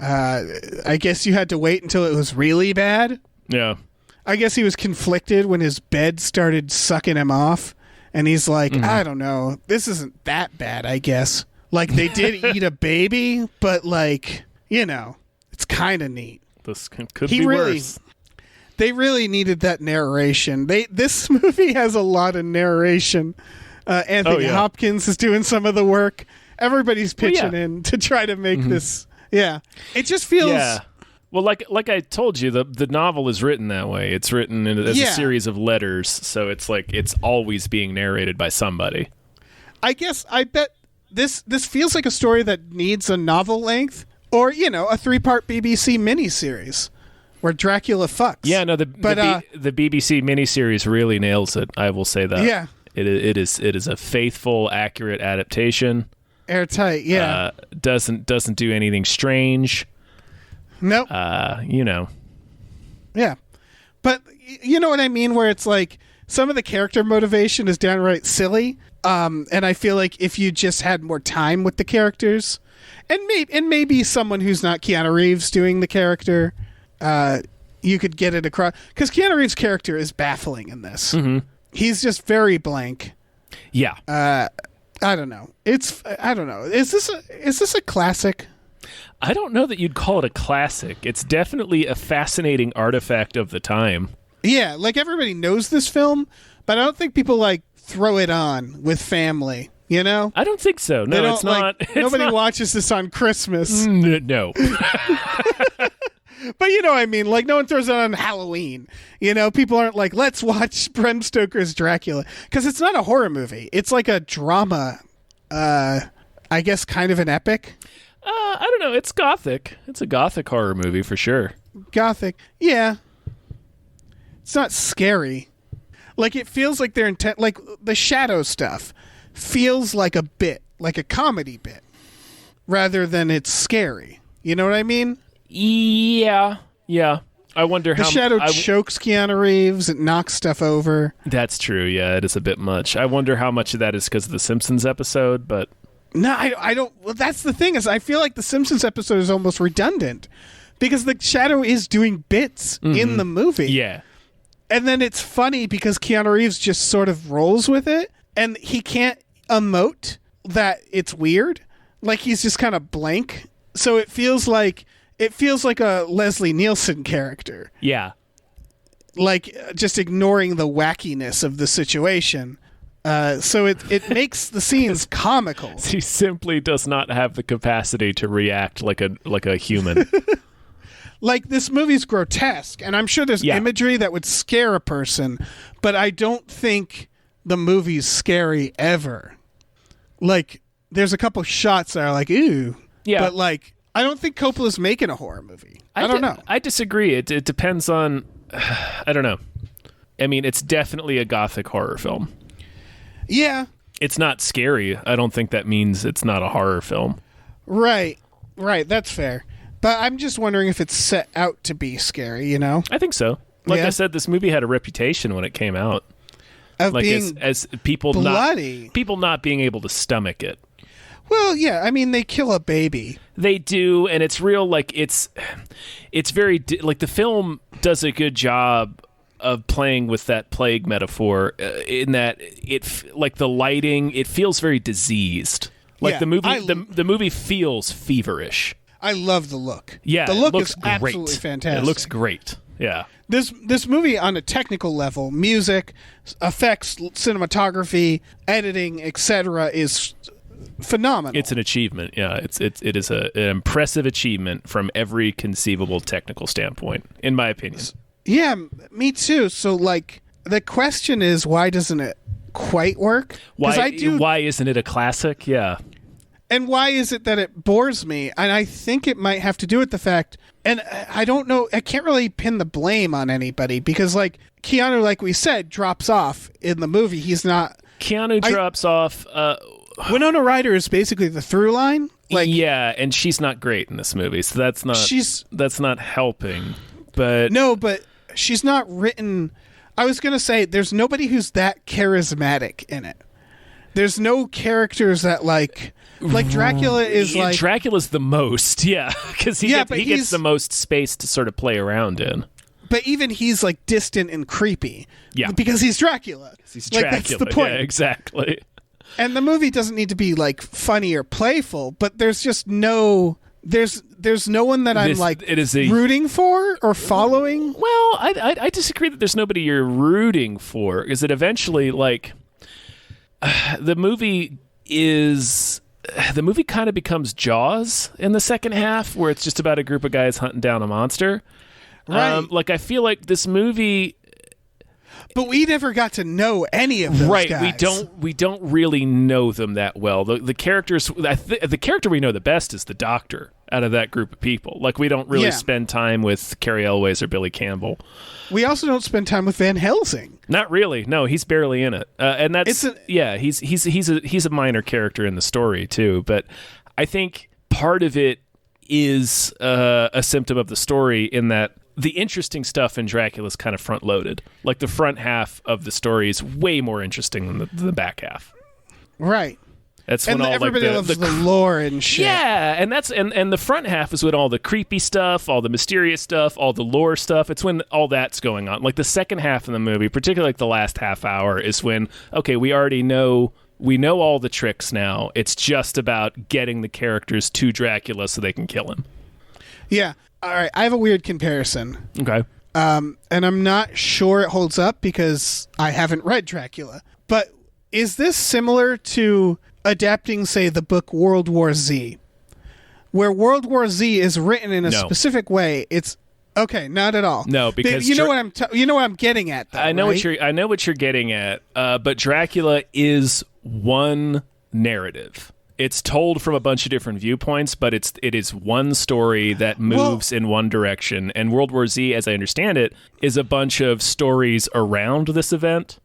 I guess you had to wait until it was really bad. Yeah. I guess he was conflicted when his bed started sucking him off. And he's like, I don't know. This isn't that bad, I guess. Like, they did eat a baby, but, like, you know, it's kind of neat. This could be worse. They really needed that narration. This movie has a lot of narration. Anthony Hopkins is doing some of the work. Everybody's pitching in to try to make this. Yeah, it just feels. Yeah. Well, like I told you, the novel is written that way. It's written as a series of letters, so it's like it's always being narrated by somebody. I bet this feels like a story that needs a novel length, or a 3-part BBC miniseries where Dracula fucks. Yeah, no, the BBC miniseries really nails it. I will say that. Yeah, it is a faithful, accurate adaptation. Airtight. Yeah, doesn't do anything strange. Nope. Yeah. But you know what I mean? Where it's like some of the character motivation is downright silly. And I feel like if you just had more time with the characters and maybe someone who's not Keanu Reeves doing the character, you could get it across. Because Keanu Reeves' character is baffling in this. Mm-hmm. He's just very blank. Yeah. I don't know. I don't know. Is this a classic? I don't know that you'd call it a classic. It's definitely a fascinating artifact of the time. Yeah, like everybody knows this film, but I don't think people like throw it on with family, I don't think so. No, it's not. Nobody watches this on Christmas. No. But you know what I mean? Like, no one throws it on Halloween. You know, people aren't like, let's watch Bram Stoker's Dracula. Because it's not a horror movie. It's like a drama. I guess kind of an epic. I don't know. It's gothic. It's a gothic horror movie for sure. Gothic. Yeah. It's not scary. Like, it feels like they're intent. Like, the shadow stuff feels like a bit, like a comedy bit, rather than it's scary. You know what I mean? Yeah. I wonder how the shadow chokes Keanu Reeves. It knocks stuff over. That's true. Yeah, it is a bit much. I wonder how much of that is because of the Simpsons episode, but no, I don't. Well, that's the thing is, I feel like the Simpsons episode is almost redundant because the shadow is doing bits in the movie. Yeah. And then it's funny because Keanu Reeves just sort of rolls with it, and he can't emote that it's weird. Like, he's just kind of blank. So it feels like a Leslie Nielsen character. Yeah. Like, just ignoring the wackiness of the situation. So it makes the scenes comical. He simply does not have the capacity to react like a human. Like, this movie's grotesque, and I'm sure there's imagery that would scare a person, but I don't think the movie's scary ever. Like, there's a couple shots that are like, ooh. Yeah. But, like, I don't think Coppola's making a horror movie. I don't know. I disagree. It depends on... I don't know. I mean, it's definitely a gothic horror film. Yeah. It's not scary. I don't think that means it's not a horror film. Right. That's fair. But I'm just wondering if it's set out to be scary, you know? I think so. Like I said, this movie had a reputation when it came out. Of like being as people bloody. People not being able to stomach it. Well, yeah, I mean, they kill a baby. They do, and it's real, like, it's very, like, the film does a good job of playing with that plague metaphor in that like, the lighting, it feels very diseased. Like, the movie feels feverish. I love the look. Yeah, the look looks is great. absolutely fantastic. It looks great. Yeah. This movie on a technical level, music, effects, cinematography, editing, etc., is phenomenal. It's an achievement. Yeah, it is an impressive achievement from every conceivable technical standpoint, in my opinion. Yeah, me too. So, like, the question is, why doesn't it quite work? Why isn't it a classic? Yeah. And why is it that it bores me? And I think it might have to do with the fact, and I don't know, I can't really pin the blame on anybody because, like, Keanu, like we said, drops off in the movie. He's not... Keanu drops off... Winona Ryder is basically the through line. Like, yeah, and she's not great in this movie, so that's not helping. But no, but she's not written... I was going to say, there's nobody who's that charismatic in it. There's no characters that, like Dracula is like... Dracula's the most, yeah, because he gets the most space to sort of play around in. But even he's, like, distant and creepy. Yeah. Because he's Dracula. He's Dracula. That's the point. Yeah, exactly. And the movie doesn't need to be, like, funny or playful, but there's just no... There's no one that I'm rooting for or following. Well, I disagree that there's nobody you're rooting for. Is it eventually, like... The movie kind of becomes Jaws in the second half, where it's just about a group of guys hunting down a monster. Right. Like, I feel like this movie... But we never got to know any of those guys. Right, we don't really know them that well. The characters... the character we know the best is the Doctor out of that group of people. Like, we don't really spend time with Cary Elwes or Billy Campbell. We also don't spend time with Van Helsing. Not really. No, he's barely in it, and that's he's a minor character in the story too. But I think part of it is a symptom of the story in that the interesting stuff in Dracula is kind of front loaded. Like, the front half of the story is way more interesting than the back half. Right. That's when everybody loves the lore and shit. Yeah, and the front half is when all the creepy stuff, all the mysterious stuff, all the lore stuff. It's when all that's going on. Like, the second half of the movie, particularly like the last half hour, is when we already know all the tricks now. It's just about getting the characters to Dracula so they can kill him. Yeah. All right. I have a weird comparison. Okay. And I'm not sure it holds up because I haven't read Dracula. But is this similar to adapting, say, the book World War Z, where World War Z is written in a specific way? It's Okay, not at all. No, because you know what I'm getting at. Though, I know right? I know what you're getting at. But Dracula is one narrative. It's told from a bunch of different viewpoints, but it is one story that moves in one direction. And World War Z, as I understand it, is a bunch of stories around this event.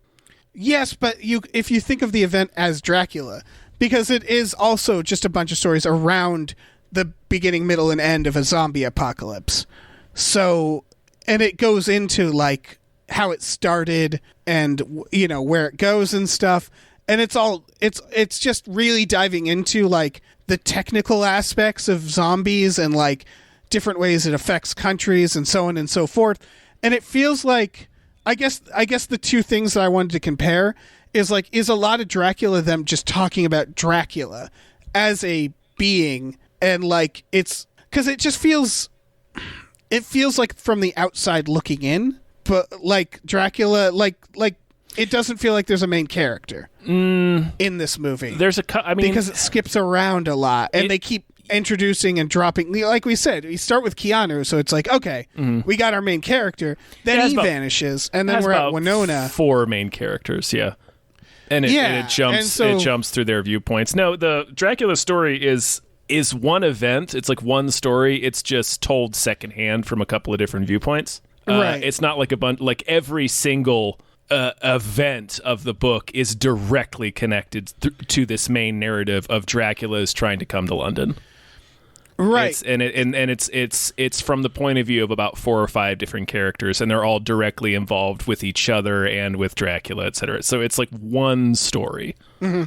Yes, but if you think of the event as Dracula, because it is also just a bunch of stories around the beginning, middle, and end of a zombie apocalypse. So, and it goes into like how it started and where it goes and stuff. And it's just really diving into like the technical aspects of zombies and like different ways it affects countries and so on and so forth. And it feels like I guess the two things that I wanted to compare is a lot of Dracula them just talking about Dracula as a being, and like it's because it feels like from the outside looking in, but like Dracula like it doesn't feel like there's a main character in this movie. There's because it skips around a lot, and they keep introducing and dropping. Like we said, we start with Keanu, so it's like, okay, we got our main character, then he vanishes, and then we're at Winona. 4 main characters, yeah. And it jumps through their viewpoints. No, the Dracula story is one event. It's like one story. It's just told secondhand from a couple of different viewpoints. Right. It's not like like every single event of the book is directly connected to this main narrative of Dracula's trying to come to London. Right. It's from the point of view of about 4 or 5 different characters, and they're all directly involved with each other and with Dracula, etc. So it's like one story. Mm-hmm.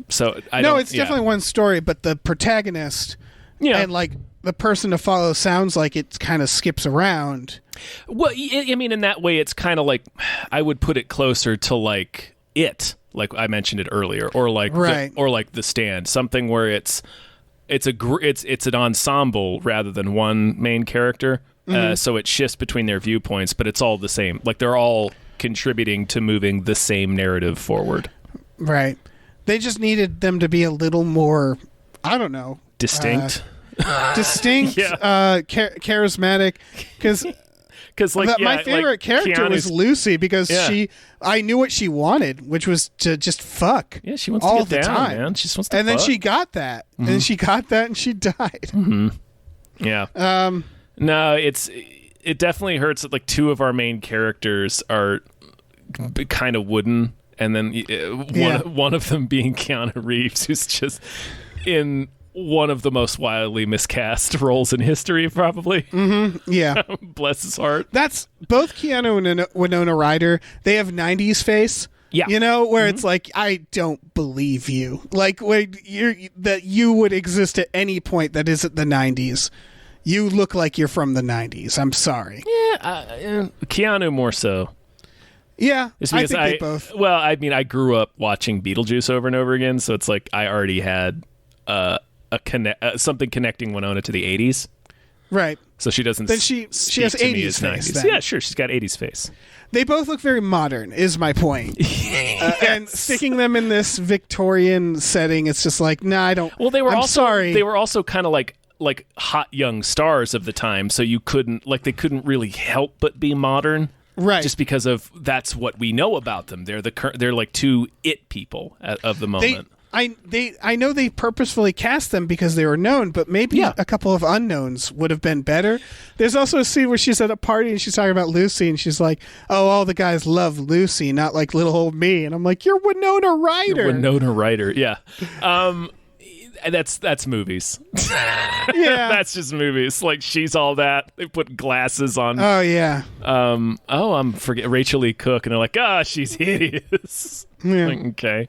It's definitely one story, but the protagonist and like the person to follow sounds like it kind of skips around. Well, I mean, in that way, it's kind of like I would put it closer to like It, like I mentioned it earlier, or like The Stand, something where it's an ensemble rather than one main character. So it shifts between their viewpoints, but it's all the same. Like they're all contributing to moving the same narrative forward. Right. They just needed them to be a little more, I don't know, distinct, charismatic, because my favorite character was Lucy, because I knew what she wanted, which was to just fuck. Yeah, she wants all to get the down, time, man. She just wants to and fuck. then she got that, and she got that, and she died. Mm-hmm. Yeah. No, it definitely hurts that like 2 of our main characters are kind of wooden, and then one of them being Keanu Reeves, who's just in one of the most wildly miscast roles in history, probably. Mm-hmm. Yeah. Bless his heart. That's both Keanu and Winona Ryder. They have 90s face. Yeah. Where it's like, I don't believe you. Like, that you would exist at any point that isn't the 90s. You look like you're from the 90s. I'm sorry. Yeah, Keanu more so. Yeah, I think they both. Well, I mean, I grew up watching Beetlejuice over and over again, so it's like I already had something connecting Winona to the 80s. Right. So she doesn't. Then she has 80s face. Then. Yeah, sure, she's got 80s face. They both look very modern, is my point. And sticking them in this Victorian setting, it's just like, nah, I don't. Well, I'm sorry. They were also kind of like hot young stars of the time, so they couldn't really help but be modern. Right. Just because of that's what we know about them. They're like 2 it people of the moment. I know they purposefully cast them because they were known, but maybe a couple of unknowns would have been better. There's also a scene where she's at a party and she's talking about Lucy, and she's like, "Oh, all the guys love Lucy, not like little old me." And I'm like, "You're Winona Ryder." Winona Ryder, yeah. That's movies. Yeah, that's just movies. Like she's all that. They put glasses on. Oh yeah. I'm forget Rachel Lee Cook, and they're like, she's hideous. Yeah. Like, okay.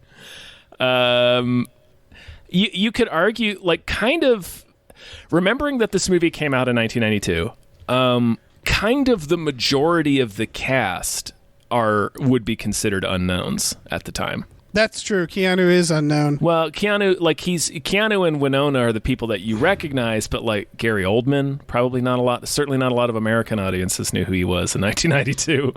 You could argue, like, kind of remembering that this movie came out in 1992. Kind of the majority of the cast would be considered unknowns at the time. That's true. Keanu is unknown. Well, Keanu and Winona are the people that you recognize, but like Gary Oldman, probably not a lot. Certainly not a lot of American audiences knew who he was in 1992.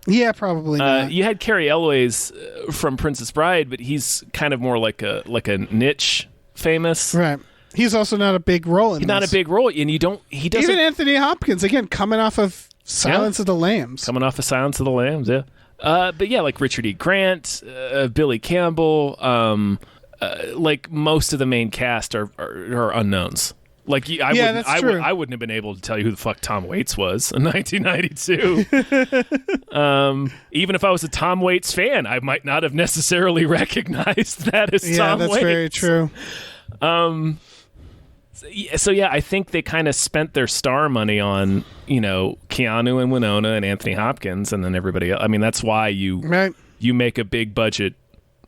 Yeah, probably not. You had Cary Elwes from Princess Bride, but he's kind of more like a niche famous. Right. He's also not a big role in He's not a big role, and he doesn't. Even Anthony Hopkins, again, coming off of Silence of the Lambs. Coming off of Silence of the Lambs, yeah. But yeah, like Richard E. Grant, Billy Campbell, like most of the main cast are unknowns. Like I wouldn't have been able to tell you who the fuck Tom Waits was in 1992. Even if I was a Tom Waits fan, I might not have necessarily recognized that as Tom Waits. Yeah, that's very true. So yeah, I think they kind of spent their star money on, Keanu and Winona and Anthony Hopkins, and then everybody else. I mean, that's why you make a big budget.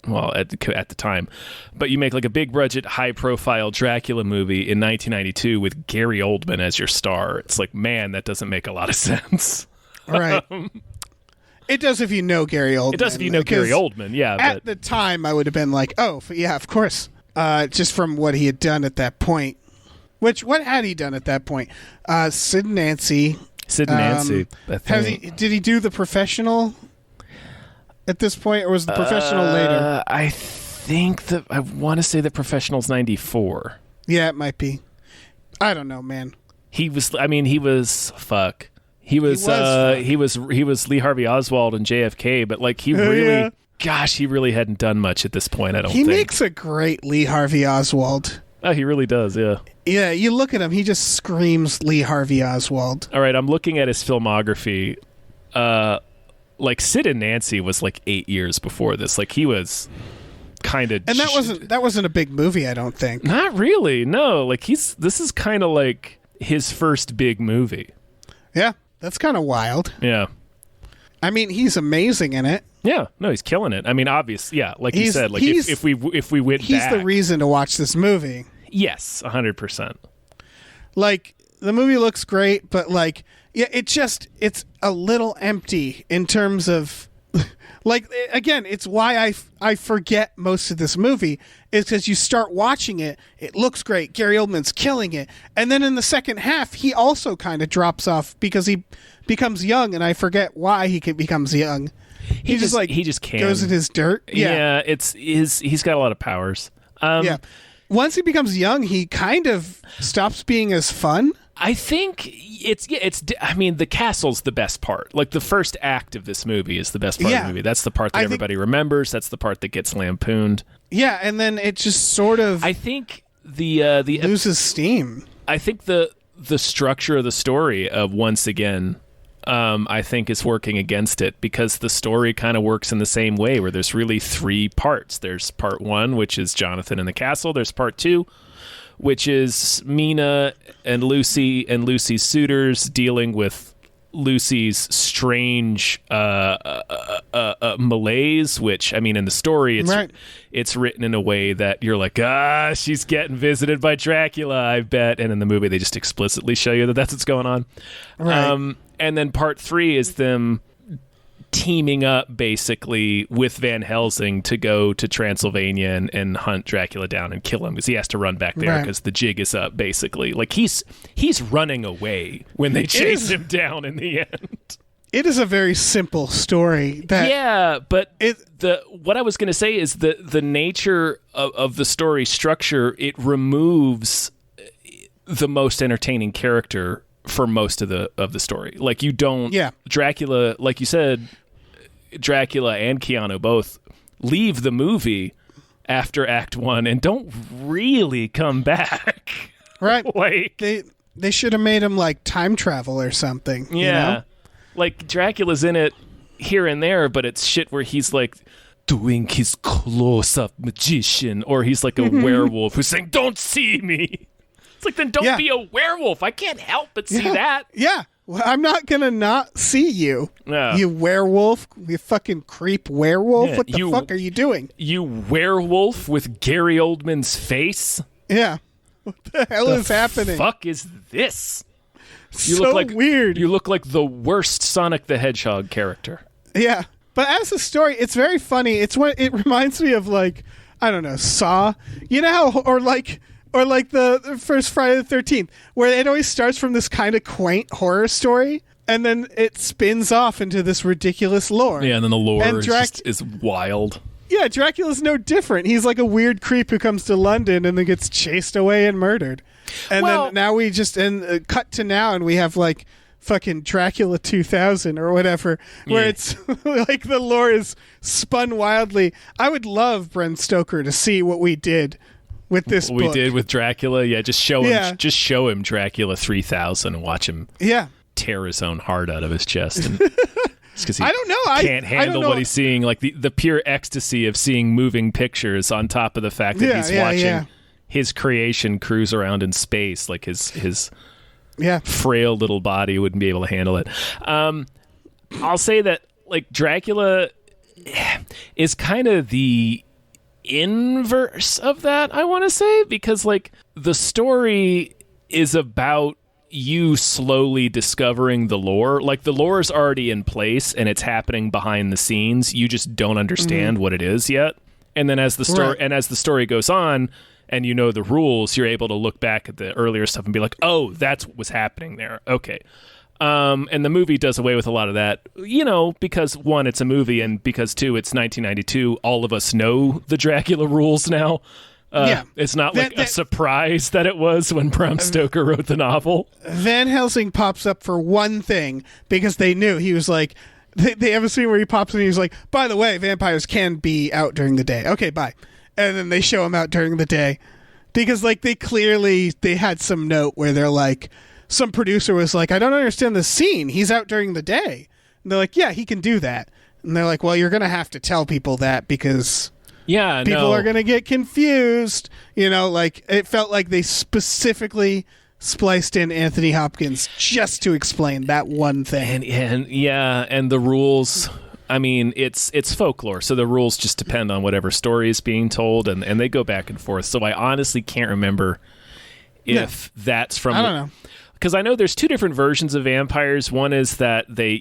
Well, at the time, but you make like a big budget, high profile Dracula movie in 1992 with Gary Oldman as your star. It's like, man, that doesn't make a lot of sense. Right. It does if you know Gary Oldman. It does if you know Gary Oldman, yeah. At the time, I would have been like, oh, yeah, of course. Just from what he had done at that point. What had he done at that point? Sid and Nancy. Sid and Nancy. Did he do The Professional at this point, or was The Professional later? I think I want to say The Professional's 94. Yeah, it might be. I don't know, man. He was Lee Harvey Oswald and JFK, but like he really hadn't done much at this point, I don't think. He makes a great Lee Harvey Oswald. Oh, he really does, yeah. Yeah, you look at him, he just screams Lee Harvey Oswald. All right, I'm looking at his filmography. Like Sid and Nancy was like 8 years before this. Like he was kind of, and that wasn't a big movie, I don't think. Not really, no. Like this is kind of like his first big movie. Yeah, that's kind of wild. Yeah, I mean, he's amazing in it. Yeah, no, he's killing it. I mean, obvious, yeah. Like you said, like if we went he's back, the reason to watch this movie. Yes, 100%. Like the movie looks great, but like. Yeah, it's a little empty in terms of, like, again, it's why I forget most of this movie, is because you start watching it, it looks great, Gary Oldman's killing it, and then in the second half, he also kind of drops off because he becomes young, and I forget why he becomes young. He just can. Goes in his dirt. Yeah, he's got a lot of powers. Yeah. Once he becomes young, he kind of stops being as fun. I think the castle's the best part. Like the first act of this movie is the best part of the movie. That's the part that everybody remembers. That's the part that gets lampooned. Yeah, and then it just sort of I think the loses steam. I think the structure of the story of Once Again I think is working against it, because the story kind of works in the same way, where there's really three parts. There's part one, which is Jonathan in the castle. There's part two, which is Mina and Lucy's suitors dealing with Lucy's strange malaise, which, I mean, in the story, it's written in a way that you're like, she's getting visited by Dracula, I bet. And in the movie, they just explicitly show you that that's what's going on. Right. And then part three is them teaming up basically with Van Helsing to go to Transylvania and hunt Dracula down and kill him, because he has to run back there because the jig is up, basically. Like he's running away when they chase him down in the end. It is a very simple story. But what I was going to say is the nature of the story structure, it removes the most entertaining character for most of the story. Like you don't Dracula, like you said, Dracula and Keanu both leave the movie after Act 1 and don't really come back. Right. Like they should have made him like time travel or something. Yeah. You know? Like Dracula's in it here and there, but it's shit where he's like doing his close-up magician, or he's like a werewolf who's saying, "Don't see me." It's like, then don't be a werewolf. I can't help but see that. Yeah. Well, I'm not going to not see you. You werewolf. You fucking creep werewolf. What the fuck are you doing? You werewolf with Gary Oldman's face? Yeah. What the hell is happening? Fuck is this? You so look like, weird. You look like the worst Sonic the Hedgehog character. Yeah. But as a story, it's very funny. It reminds me of, like, I don't know, Saw. You know how, or like the first Friday the 13th, where it always starts from this kind of quaint horror story, and then it spins off into this ridiculous lore. Yeah, and then the lore is wild. Yeah, Dracula's no different. He's like a weird creep who comes to London and then gets chased away and murdered. And then now we just cut to now, and we have like fucking Dracula 2000 or whatever, where it's like the lore is spun wildly. I would love Bram Stoker to see what we did with this book. We did with Dracula. Yeah, just show him Dracula 3000 and watch him tear his own heart out of his chest. And because he I don't know. Can't handle what he's seeing, like the pure ecstasy of seeing moving pictures on top of the fact that he's watching his creation cruise around in space, like his frail little body wouldn't be able to handle it. I'll say that like Dracula is kind of the inverse of that, I want to say, because like the story is about you slowly discovering the lore. Like the lore is already in place and it's happening behind the scenes. You just don't understand what it is yet. And then as the story goes on, and you know the rules, you're able to look back at the earlier stuff and be like, oh, that's what was happening there. Okay. And the movie does away with a lot of that, because one, it's a movie, and because two, it's 1992. All of us know the Dracula rules now. It's not like a surprise that it was when Bram Stoker wrote the novel. Van Helsing pops up for one thing because they knew. He was like, they have a scene where he pops in and he's like, by the way, vampires can be out during the day. Okay, bye. And then they show him out during the day because like they had some note where they're like, some producer was like, I don't understand the scene. He's out during the day. And they're like, yeah, he can do that. And they're like, well, you're going to have to tell people that because people are going to get confused. Like it felt like they specifically spliced in Anthony Hopkins just to explain that one thing. And the rules, I mean, it's folklore, so the rules just depend on whatever story is being told, and they go back and forth. So I honestly can't remember if that's from... I don't know. Because I know there's two different versions of vampires. One is that they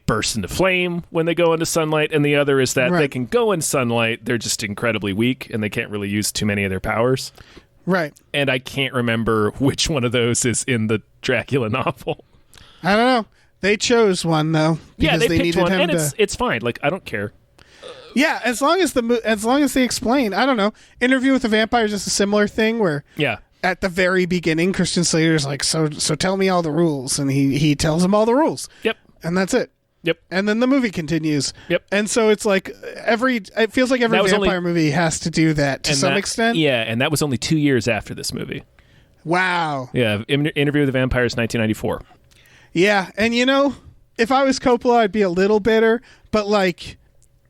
burst into flame when they go into sunlight, and the other is that they can go in sunlight, they're just incredibly weak, and they can't really use too many of their powers. Right. And I can't remember which one of those is in the Dracula novel. I don't know. They chose one though. Yeah, they picked one, and it's fine. Like I don't care. Yeah, as long as they explain. I don't know. Interview with the Vampire is just a similar thing where at the very beginning, Christian Slater's like, so tell me all the rules, and he tells him all the rules. Yep, and that's it. Yep, and then the movie continues. Yep, and so it's like it feels like every vampire movie has to do that to some extent. Yeah, and that was only 2 years after this movie. Wow. Yeah, Interview with the Vampire is 1994. Yeah, and if I was Coppola, I'd be a little bitter, but like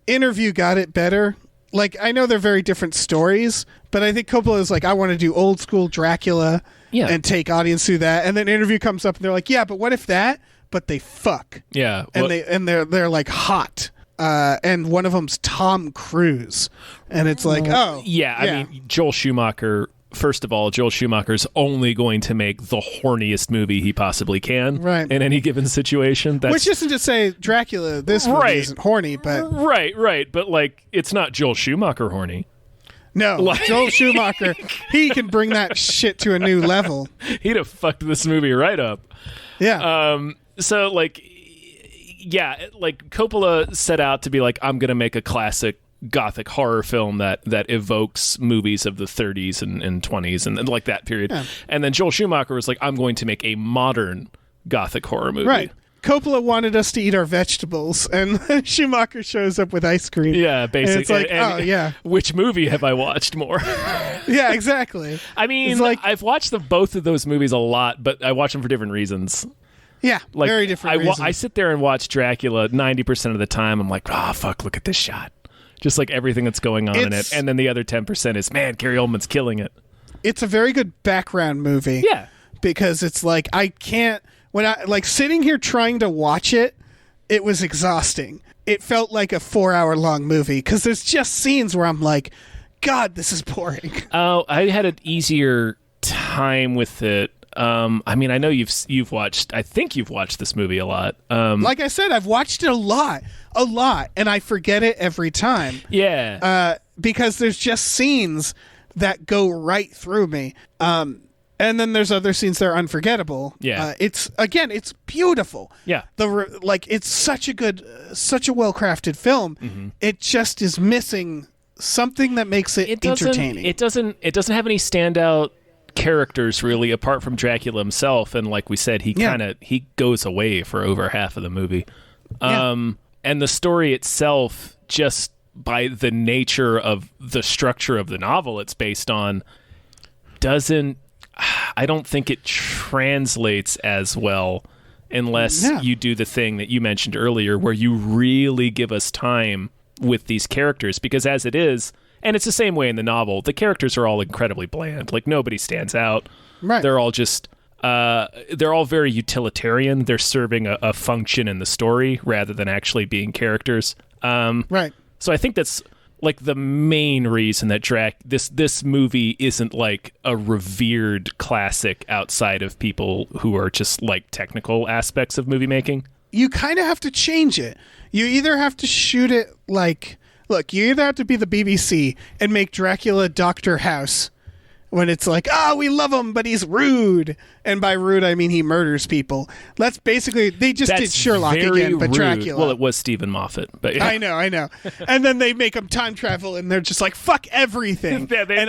Interview got it better. Like I know they're very different stories, but I think Coppola is like, I want to do old school Dracula and take audience through that. And then Interview comes up and they're like, yeah, but what if that? But they fuck. Yeah, and they're like hot. And one of them's Tom Cruise, and it's like, I mean, Joel Schumacher. First of all, Joel Schumacher's only going to make the horniest movie he possibly can in any given situation. Which isn't to say Dracula, this movie isn't horny, but... Right. But, like, it's not Joel Schumacher horny. No, Joel Schumacher, he can bring that shit to a new level. He'd have fucked this movie right up. Yeah. So, like, Coppola set out to be like, I'm going to make a classic gothic horror film that evokes movies of the 30s and 20s and like that period. Yeah. And then Joel Schumacher was like, I'm going to make a modern gothic horror movie. Right. Coppola wanted us to eat our vegetables, and Schumacher shows up with ice cream. Yeah, basically. And it's like, which movie have I watched more? Yeah, exactly. I mean, I've watched both of those movies a lot, but I watch them for different reasons. Yeah, like, very different reasons. I sit there and watch Dracula 90% of the time. I'm like, fuck, look at this shot. Just like everything that's going on in it. And then the other 10% is, man, Gary Oldman's killing it. It's a very good background movie. Yeah. Because it's like, I can't, when I, like sitting here trying to watch it, it was exhausting. It felt like a 4-hour long movie because there's just scenes where I'm like, God, this is boring. Oh, I had an easier time with it. I mean, I know you've watched. I think you've watched this movie a lot. Like I said, I've watched it a lot, and I forget it every time. Yeah. Because there's just scenes that go right through me. And then there's other scenes that are unforgettable. Yeah. It's beautiful. Yeah. It's such a well crafted film. Mm-hmm. It just is missing something that makes it entertaining. It doesn't have any standout characters really apart from Dracula himself, and like we said, he goes away for over half of the movie. And the story itself, just by the nature of the structure of the novel it's based on, I don't think it translates as well unless you do the thing that you mentioned earlier where you really give us time with these characters, because as it is, and it's the same way in the novel, the characters are all incredibly bland. Like, nobody stands out. Right. They're all just they're all very utilitarian. They're serving a function in the story rather than actually being characters. Right. So I think that's like the main reason that this movie isn't like a revered classic outside of people who are just like technical aspects of movie making. You kind of have to change it. You either have to shoot it like, look, you either have to be the BBC and make Dracula Dr. House when it's like, we love him, but he's rude. And by rude, I mean he murders people. That's basically, they just did Sherlock again, but rude. Dracula. Well, it was Stephen Moffat. But yeah. I know. And then they make him time travel, and they're just like, fuck everything. They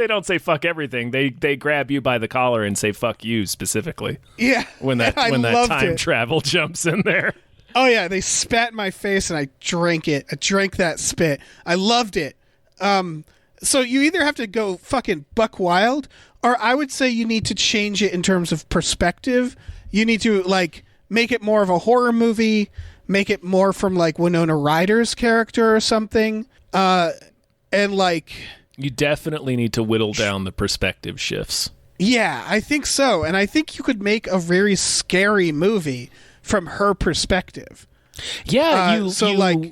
don't say fuck everything. They grab you by the collar and say fuck you specifically. Yeah. When that time travel jumps in there. Oh, yeah, they spat in my face, and I drank it. I drank that spit. I loved it. So you either have to go fucking buck wild, or I would say you need to change it in terms of perspective. You need to, like, make it more of a horror movie, make it more from, like, Winona Ryder's character or something, and, like... You definitely need to whittle down the perspective shifts. Yeah, I think so, and I think you could make a very scary movie from her perspective. Yeah,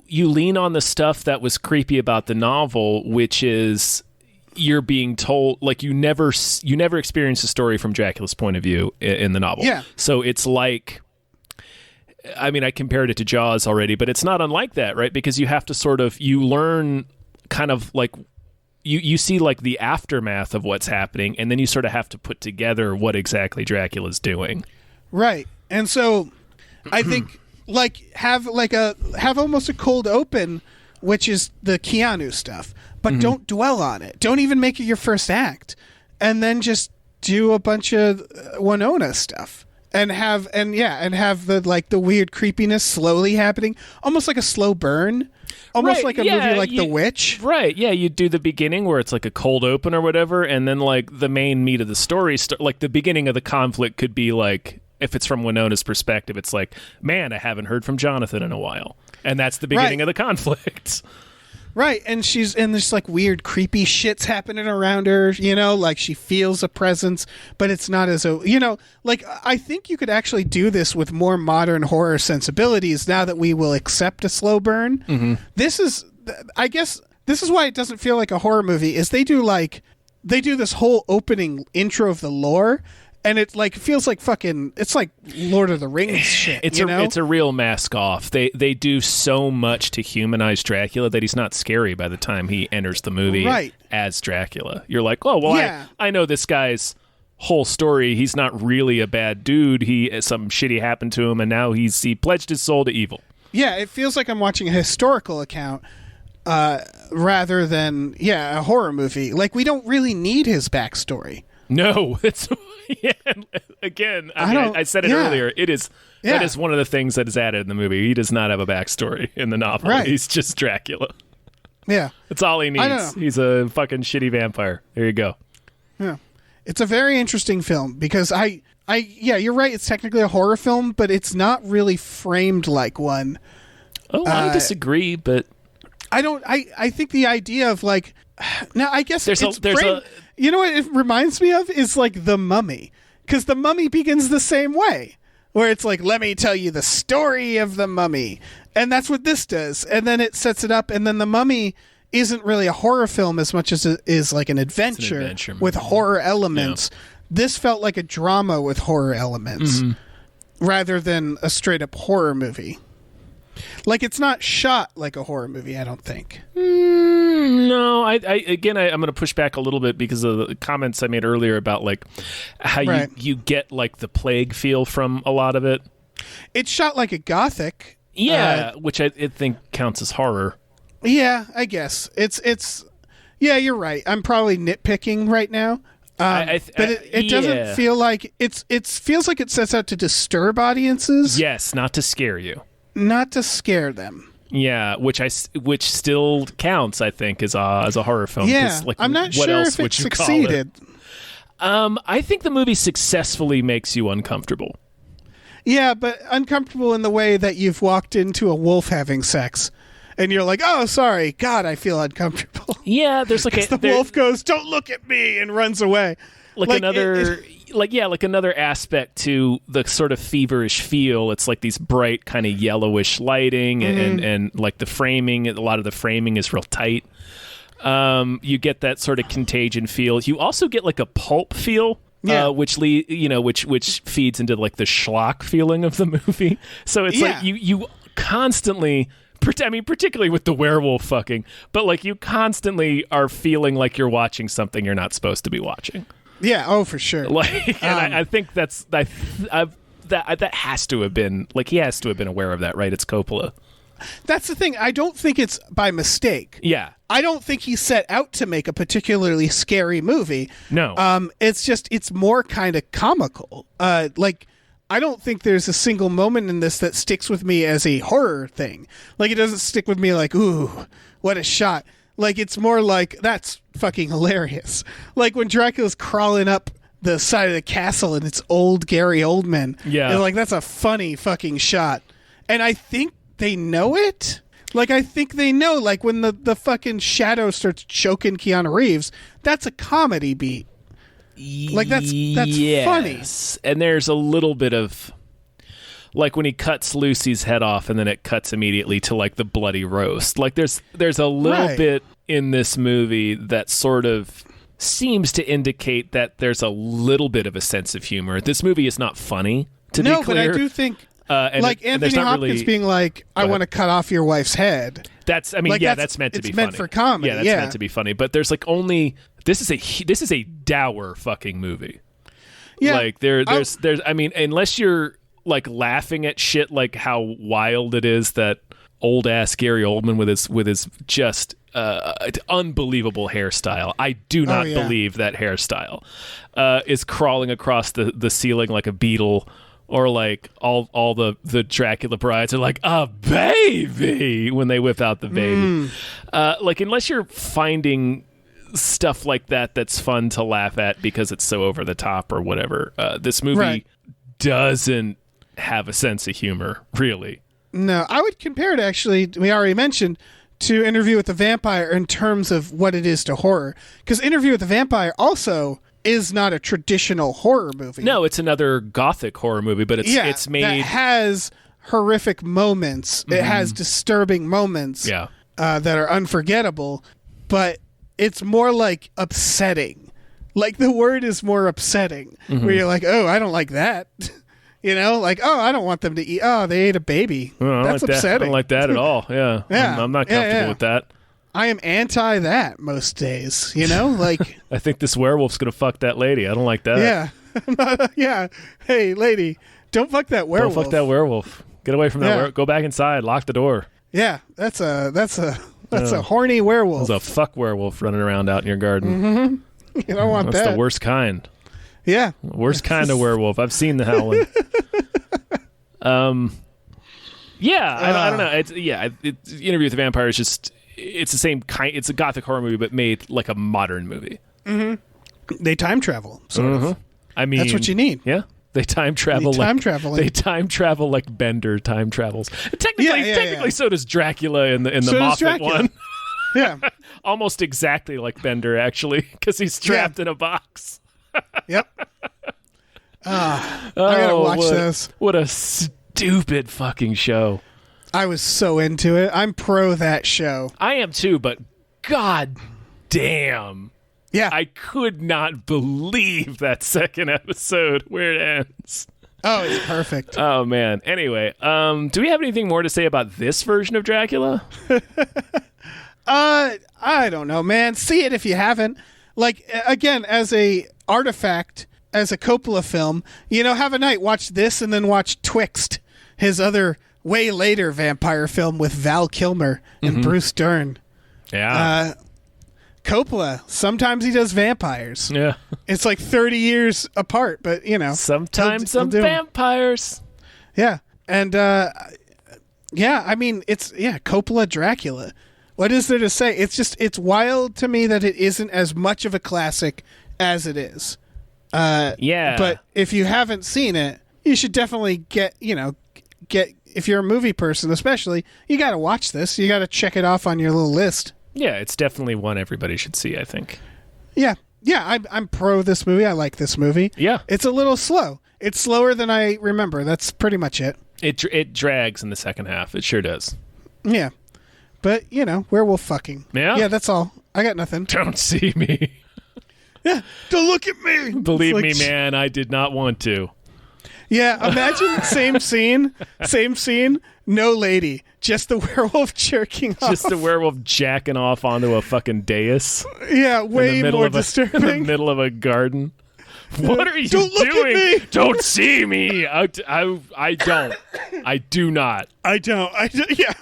you lean on the stuff that was creepy about the novel, which is you're being told, like, you never experience the story from Dracula's point of view in the novel. Yeah. So it's like, I mean, I compared it to Jaws already, but it's not unlike that, right? Because you have to you learn kind of like, you see like the aftermath of what's happening, and then you sort of have to put together what exactly Dracula's doing. Right. And so I think... have almost a cold open, which is the Keanu stuff, but don't dwell on it. Don't even make it your first act, and then just do a bunch of Winona stuff, and have the weird creepiness slowly happening, almost like a slow burn, almost like a movie like The Witch. Right? Yeah, you do the beginning where it's like a cold open or whatever, and then like the main meat of the story, like the beginning of the conflict could be like. If it's from Winona's perspective, it's like, man, I haven't heard from Jonathan in a while. And that's the beginning of the conflict. Right. And there's like weird, creepy shit's happening around her, like she feels a presence, but it's not as, like I think you could actually do this with more modern horror sensibilities now that we will accept a slow burn. Mm-hmm. I guess this is why it doesn't feel like a horror movie, is they do this whole opening intro of the lore. And it like feels like it's like Lord of the Rings shit. It's a real mask off. They do so much to humanize Dracula that he's not scary by the time he enters the movie as Dracula. You're like, oh well, I know this guy's whole story. He's not really a bad dude. Something shitty happened to him, and now he pledged his soul to evil. Yeah, it feels like I'm watching a historical account rather than a horror movie. Like, we don't really need his backstory. No, it's again. I said it earlier. It is that is one of the things that is added in the movie. He does not have a backstory in the novel. Right. He's just Dracula. Yeah, that's all he needs. He's a fucking shitty vampire. There you go. Yeah, it's a very interesting film because you're right. It's technically a horror film, but it's not really framed like one. Oh, I disagree, but I don't. I think the idea of like now, I guess there's a. You know what it reminds me of is like The Mummy, because The Mummy begins the same way, where it's like, let me tell you the story of the mummy, and that's what this does, and then it sets it up, and then The Mummy isn't really a horror film as much as it is like an adventure with horror elements. Yeah. This felt like a drama with horror elements rather than a straight up horror movie. Like, it's not shot like a horror movie, I don't think. No, I'm going to push back a little bit because of the comments I made earlier about like how you get like the plague feel from a lot of it. It's shot like a gothic. Yeah, which I think counts as horror. Yeah, I guess it's. Yeah, you're right. I'm probably nitpicking right now. But it doesn't feel like it feels like it sets out to disturb audiences. Yes, not to scare you. Not to scare them. Yeah, which still counts, I think, as a horror film. Yeah, like, I'm not sure if it succeeded. I think the movie successfully makes you uncomfortable. Yeah, but uncomfortable in the way that you've walked into a wolf having sex. And you're like, oh, sorry, God, I feel uncomfortable. Yeah, there's like the wolf goes, don't look at me, and runs away. Like another aspect to the sort of feverish feel. It's like these bright kind of yellowish lighting, and like the framing. A lot of the framing is real tight. You get that sort of contagion feel. You also get like a pulp feel. Yeah. Which feeds into like the schlock feeling of the movie. So it's like you constantly. I mean, particularly with the werewolf fucking, but like you constantly are feeling like you're watching something you're not supposed to be watching. Yeah, oh for sure. Like, and I think that has to have been like he has to have been aware of that, right? It's Coppola. That's the thing. I don't think it's by mistake. Yeah, I don't think he set out to make a particularly scary movie. No. It's more kind of comical. Like. I don't think there's a single moment in this that sticks with me as a horror thing. Like, it doesn't stick with me like, ooh, what a shot. Like, it's more like, that's fucking hilarious. Like, when Dracula's crawling up the side of the castle and it's old Gary Oldman. Yeah. And, like, that's a funny fucking shot. And I think they know it. Like, I think they know, like, when the fucking shadow starts choking Keanu Reeves, that's a comedy beat. Like that's funny. And there's a little bit of like when he cuts Lucy's head off and then it cuts immediately to like the bloody roast. Like there's a little bit in this movie that sort of seems to indicate that there's a little bit of a sense of humor. This movie is not funny, to be clear. No, but I do think like Anthony Hopkins being like, I want to cut off your wife's head. That's that's meant to be funny. It's meant for comedy. Yeah, that's meant to be funny. But there's like only this is a dour fucking movie. Yeah, like there's I mean, unless you're like laughing at shit like how wild it is that old ass Gary Oldman with his just unbelievable hairstyle. I do not believe that hairstyle is crawling across the ceiling like a beetle. Or like all the Dracula brides are like a baby when they whip out the baby. Like unless you're finding stuff like that's fun to laugh at because it's so over the top or whatever, this movie doesn't have a sense of humor, really. No, I would compare it actually. We already mentioned to Interview with the Vampire in terms of what it is to horror, because Interview with the Vampire also is not a traditional horror movie. No, it's another gothic horror movie, but it's made that has horrific moments. It has disturbing moments that are unforgettable, but it's more like upsetting. Like the word is more upsetting, where you're like, oh, I don't like that. You know, like, oh, I don't want them to eat. Oh, they ate a baby. That's like upsetting. I don't like that at all. Yeah, I'm not comfortable with that. I am anti that most days, you know? Like I think this werewolf's going to fuck that lady. I don't like that. Yeah. Yeah. Hey, lady, don't fuck that werewolf. Don't fuck that werewolf. Get away from that werewolf. Go back inside. Lock the door. Yeah, that's a horny werewolf. There's a fuck werewolf running around out in your garden. Mm-hmm. You don't want that. That's the worst kind. Yeah. Worst kind of werewolf. I've seen the howling. Yeah, I don't know. Interview with the Vampire is just... It's the same kind. It's a gothic horror movie, but made like a modern movie. Mm-hmm. They time travel, sort of. I mean, that's what you need. Yeah, they time travel. They time travel like Bender time travels. Technically, so does Dracula in the Moffat one. Yeah, almost exactly like Bender, actually, because he's trapped in a box. Yep. I gotta watch this. What a stupid fucking show. I was so into it. I'm pro that show. I am too, but god damn. Yeah. I could not believe that second episode where it ends. Oh, it's perfect. Oh, man. Anyway, do we have anything more to say about this version of Dracula? I don't know, man. See it if you haven't. Like, again, as a artifact, as a Coppola film, have a night, watch this and then watch Twixt, his other way later vampire film with Val Kilmer and Bruce Dern. Yeah. Coppola, sometimes he does vampires. Yeah. It's like 30 years apart, but Sometimes he'll some do 'em. vampires. Yeah. And Coppola Dracula. What is there to say? It's wild to me that it isn't as much of a classic as it is. But if you haven't seen it, you should definitely get if you're a movie person especially, you got to watch this. You got to check it off on your little list. Yeah, it's definitely one everybody should see, I think. Yeah. Yeah, I'm pro this movie. I like this movie. Yeah. It's a little slow. It's slower than I remember. That's pretty much it. It drags in the second half. It sure does. Yeah. But, werewolf fucking. Yeah? Yeah, that's all. I got nothing. Don't see me. Yeah, don't look at me. Believe It's me, man, I did not want to. Yeah, imagine same scene, no lady, just the werewolf jerking off. Just a werewolf jacking off onto a fucking dais. Yeah, way more In the disturbing. middle of a garden. What are you Don't look doing? at me. Don't see me. I don't. I do not. I don't. Yeah,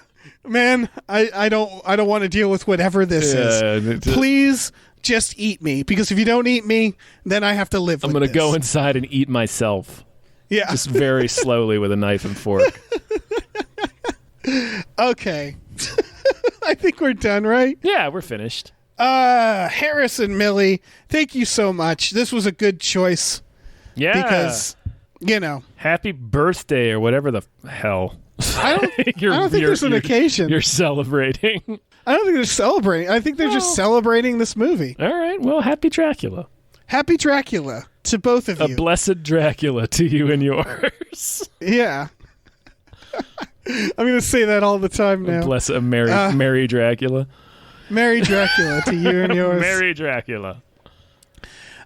man, I don't want to deal with whatever this is. Please just eat me, because if you don't eat me, then I have to live. I'm going to go inside and eat myself. Yeah, just very slowly with a knife and fork. Okay. I think we're done, right? Yeah, we're finished. Harris and Millie, thank you so much. This was a good choice. Yeah. Because, happy birthday or whatever the hell. I don't think there's an occasion. You're celebrating. I don't think they're celebrating. I think they're just celebrating this movie. All right. Well, happy Dracula. Happy Dracula to both of you. A blessed Dracula to you and yours. Yeah. I'm going to say that all the time now. A Merry Dracula. Merry Dracula to you and yours. Merry Dracula.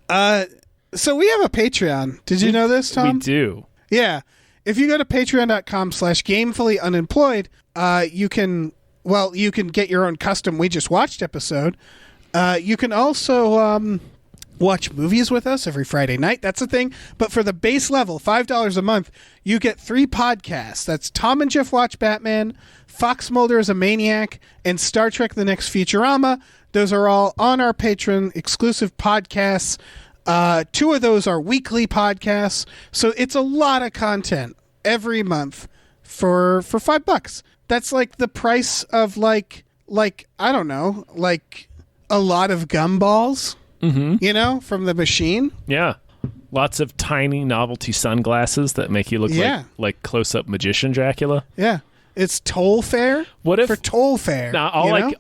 So we have a Patreon. Did you know this, Tom? We do. Yeah. If you go to patreon.com/gamefullyunemployed, you can get your own custom We Just Watched episode. You can also watch movies with us every Friday night. That's a thing. But for the base level, $5 a month, you get 3 podcasts. That's Tom and Jeff Watch Batman, Fox Mulder is a Maniac, and Star Trek The Next Futurama. Those are all on our Patreon exclusive podcasts. 2 of those are weekly podcasts. So it's a lot of content every month for $5. That's like the price of like I don't know, like a lot of gumballs. Mm-hmm. From the machine. Yeah. Lots of tiny novelty sunglasses that make you look like close-up magician Dracula. Yeah. It's toll fare. What if for toll fare? Now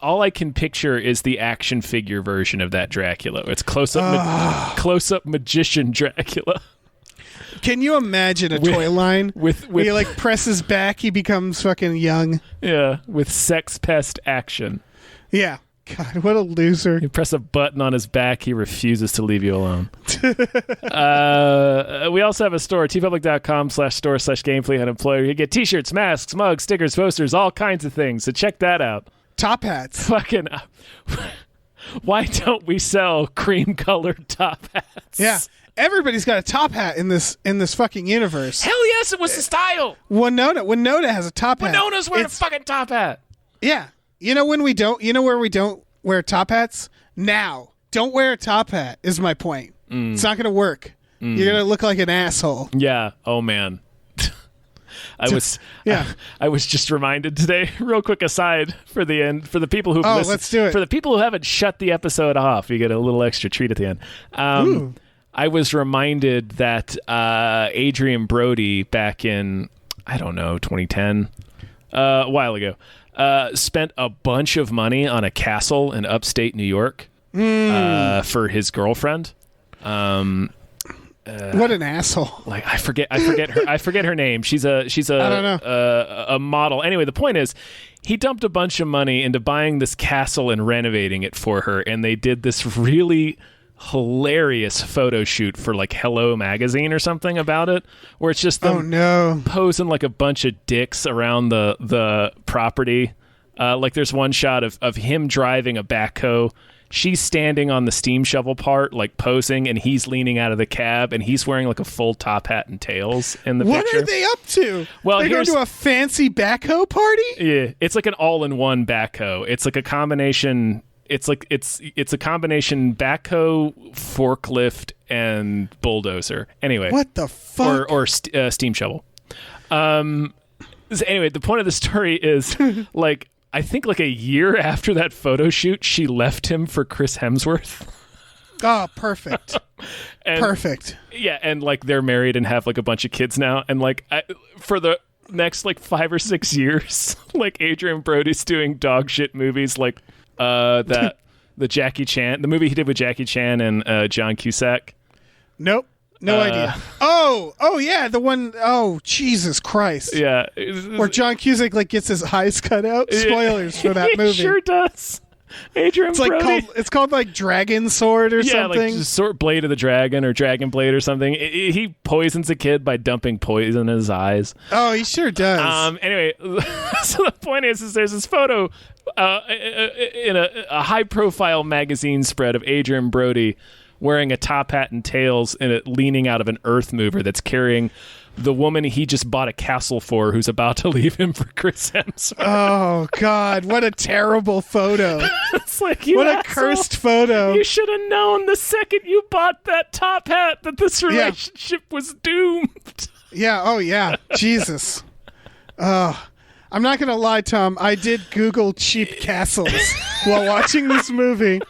all I can picture is the action figure version of that Dracula. It's close-up magician Dracula. Can you imagine a toy line where he like presses back, he becomes fucking young? Yeah, with sex pest action. Yeah. God, what a loser. You press a button on his back, he refuses to leave you alone. We also have a store, tpublic.com/store/gamefullyunemployed. You get t-shirts, masks, mugs, stickers, posters, all kinds of things. So check that out. Top hats. Fucking... Why don't we sell cream-colored top hats? Yeah. Everybody's got a top hat in this fucking universe. Hell yes, it was the style. Winona has a top hat. Winona's wearing a fucking top hat. Yeah. You know where we don't wear top hats? Now. Don't wear a top hat is my point. It's not going to work. You're going to look like an asshole. Yeah. Oh man. I was just reminded today, real quick aside for the end, for the people who let's do it. For the people who haven't shut the episode off, you get a little extra treat at the end. I was reminded that Adrian Brody back in, I don't know, 2010, a while ago, spent a bunch of money on a castle in upstate New York for his girlfriend. What an asshole! Like I forget her name. She's a I don't know. A model. Anyway, the point is, he dumped a bunch of money into buying this castle and renovating it for her, and they did this really hilarious photo shoot for like Hello Magazine or something about it, where it's just them posing like a bunch of dicks around the property. Like there's one shot of him driving a backhoe she's standing on the steam shovel part, like posing, and he's leaning out of the cab, and he's wearing like a full top hat and tails in the What picture. are they up to? Well, they're going to a fancy backhoe party? Yeah, it's like an all-in-one backhoe. It's like a combination. It's a combination backhoe, forklift, and bulldozer. Anyway, What the fuck? or steam shovel. So anyway, the point of the story is like I think like a year after that photo shoot, she left him for Chris Hemsworth. Oh, perfect. And, Perfect. Yeah, and like they're married and have like a bunch of kids now, and like for the next like 5 or 6 years, like Adrian Brody's doing dog shit movies like the Jackie Chan, the movie he did with Jackie Chan and John Cusack. Nope. No idea. Oh yeah, the one oh Jesus Christ. Yeah. Where John Cusack like gets his eyes cut out. Spoilers for that movie. He sure does. Adrian Brody. It's called like Dragon Sword or something. Like just Blade of the Dragon or Dragon Blade or something. He poisons a kid by dumping poison in his eyes. Oh, he sure does. Anyway, so the point is there's this photo in a high-profile magazine spread of Adrian Brody wearing a top hat and tails and leaning out of an earth mover that's carrying the woman he just bought a castle for, who's about to leave him for Chris Hemsworth. Oh God, what a terrible photo! It's like what asshole. A cursed photo! You should have known the second you bought that top hat that this relationship was doomed. Yeah. Oh yeah. Jesus. I'm not gonna lie, Tom. I did Google cheap castles while watching this movie.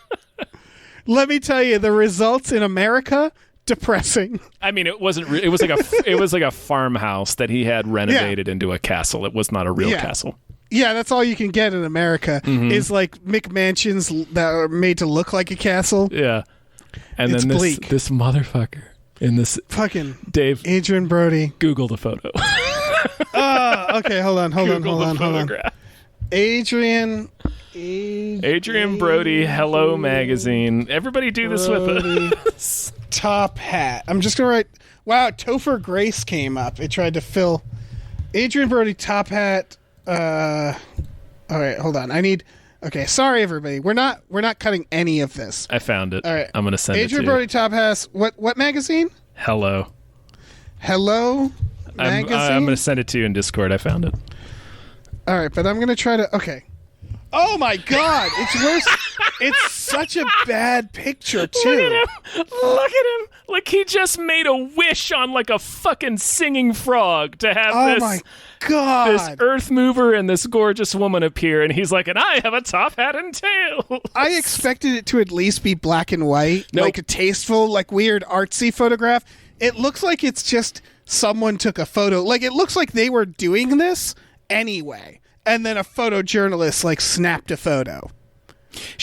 Let me tell you, the results in America. Depressing. I mean, it wasn't. It was like a farmhouse that he had renovated into a castle. It was not a real castle. Yeah, that's all you can get in America is like McMansions that are made to look like a castle. Yeah, and it's then bleak. this motherfucker in this fucking Dave Adrian Brody. Google the photo. Okay, hold on. Adrian Brody, Hello Magazine. Everybody do this with us. Top hat. I'm just gonna write. Wow, Topher Grace came up. It tried to fill Adrian Brody top hat. All right, hold on. Okay, sorry everybody. We're not cutting any of this. I found it. All right, I'm gonna send Adrian it to Brody you. top hat. What magazine? Hello Magazine. I'm gonna send it to you in Discord. I found it. All right, but I'm gonna try to. Okay. Oh my God! It's worse. It's such a bad picture too. Look at him! Like he just made a wish on like a fucking singing frog to have Oh my God! this earth mover and this gorgeous woman appear, and he's like, and I have a top hat and tail. I expected it to at least be black and white, Nope. like a tasteful, like weird artsy photograph. It looks like it's just someone took a photo. Like it looks like they were doing this anyway, and then a photojournalist like snapped a photo.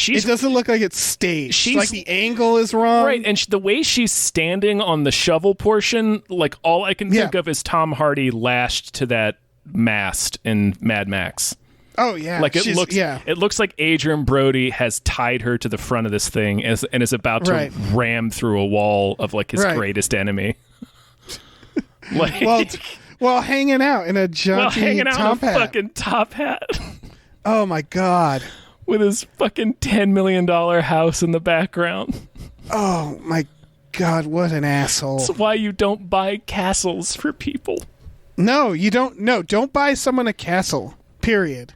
It doesn't look like it's staged. Like the angle is wrong. Right, and the way she's standing on the shovel portion, like all I can think of is Tom Hardy lashed to that mast in Mad Max. Oh yeah, like it looks like Adrian Brody has tied her to the front of this thing and is about to ram through a wall of like his greatest enemy. Like, well, hanging out in a junky top hat. Fucking top hat. Oh my God. With his fucking $10 million house in the background. Oh my God, what an asshole. That's why you don't buy castles for people. No, you don't. No, don't buy someone a castle. Period.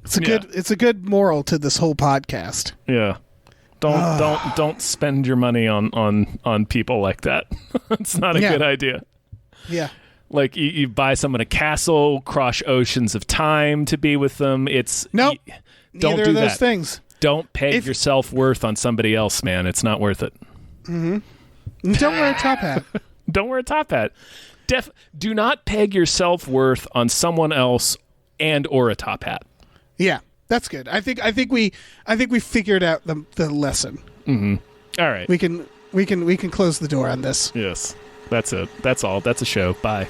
It's a good moral to this whole podcast. Yeah. Don't spend your money on people like that. It's not a good idea. Yeah. Like you buy someone a castle, cross oceans of time to be with them. It's nope. Don't Neither do of those that. things. Don't peg your self-worth on somebody else, man. It's not worth it. Mm-hmm. Don't wear a top hat. Don't wear a top hat. Do not peg your self-worth on someone else and or a top hat. Yeah, that's good. I think we figured out the lesson. Mm-hmm. All right. We can close the door on this. Yes. That's it. That's all. That's a show. Bye.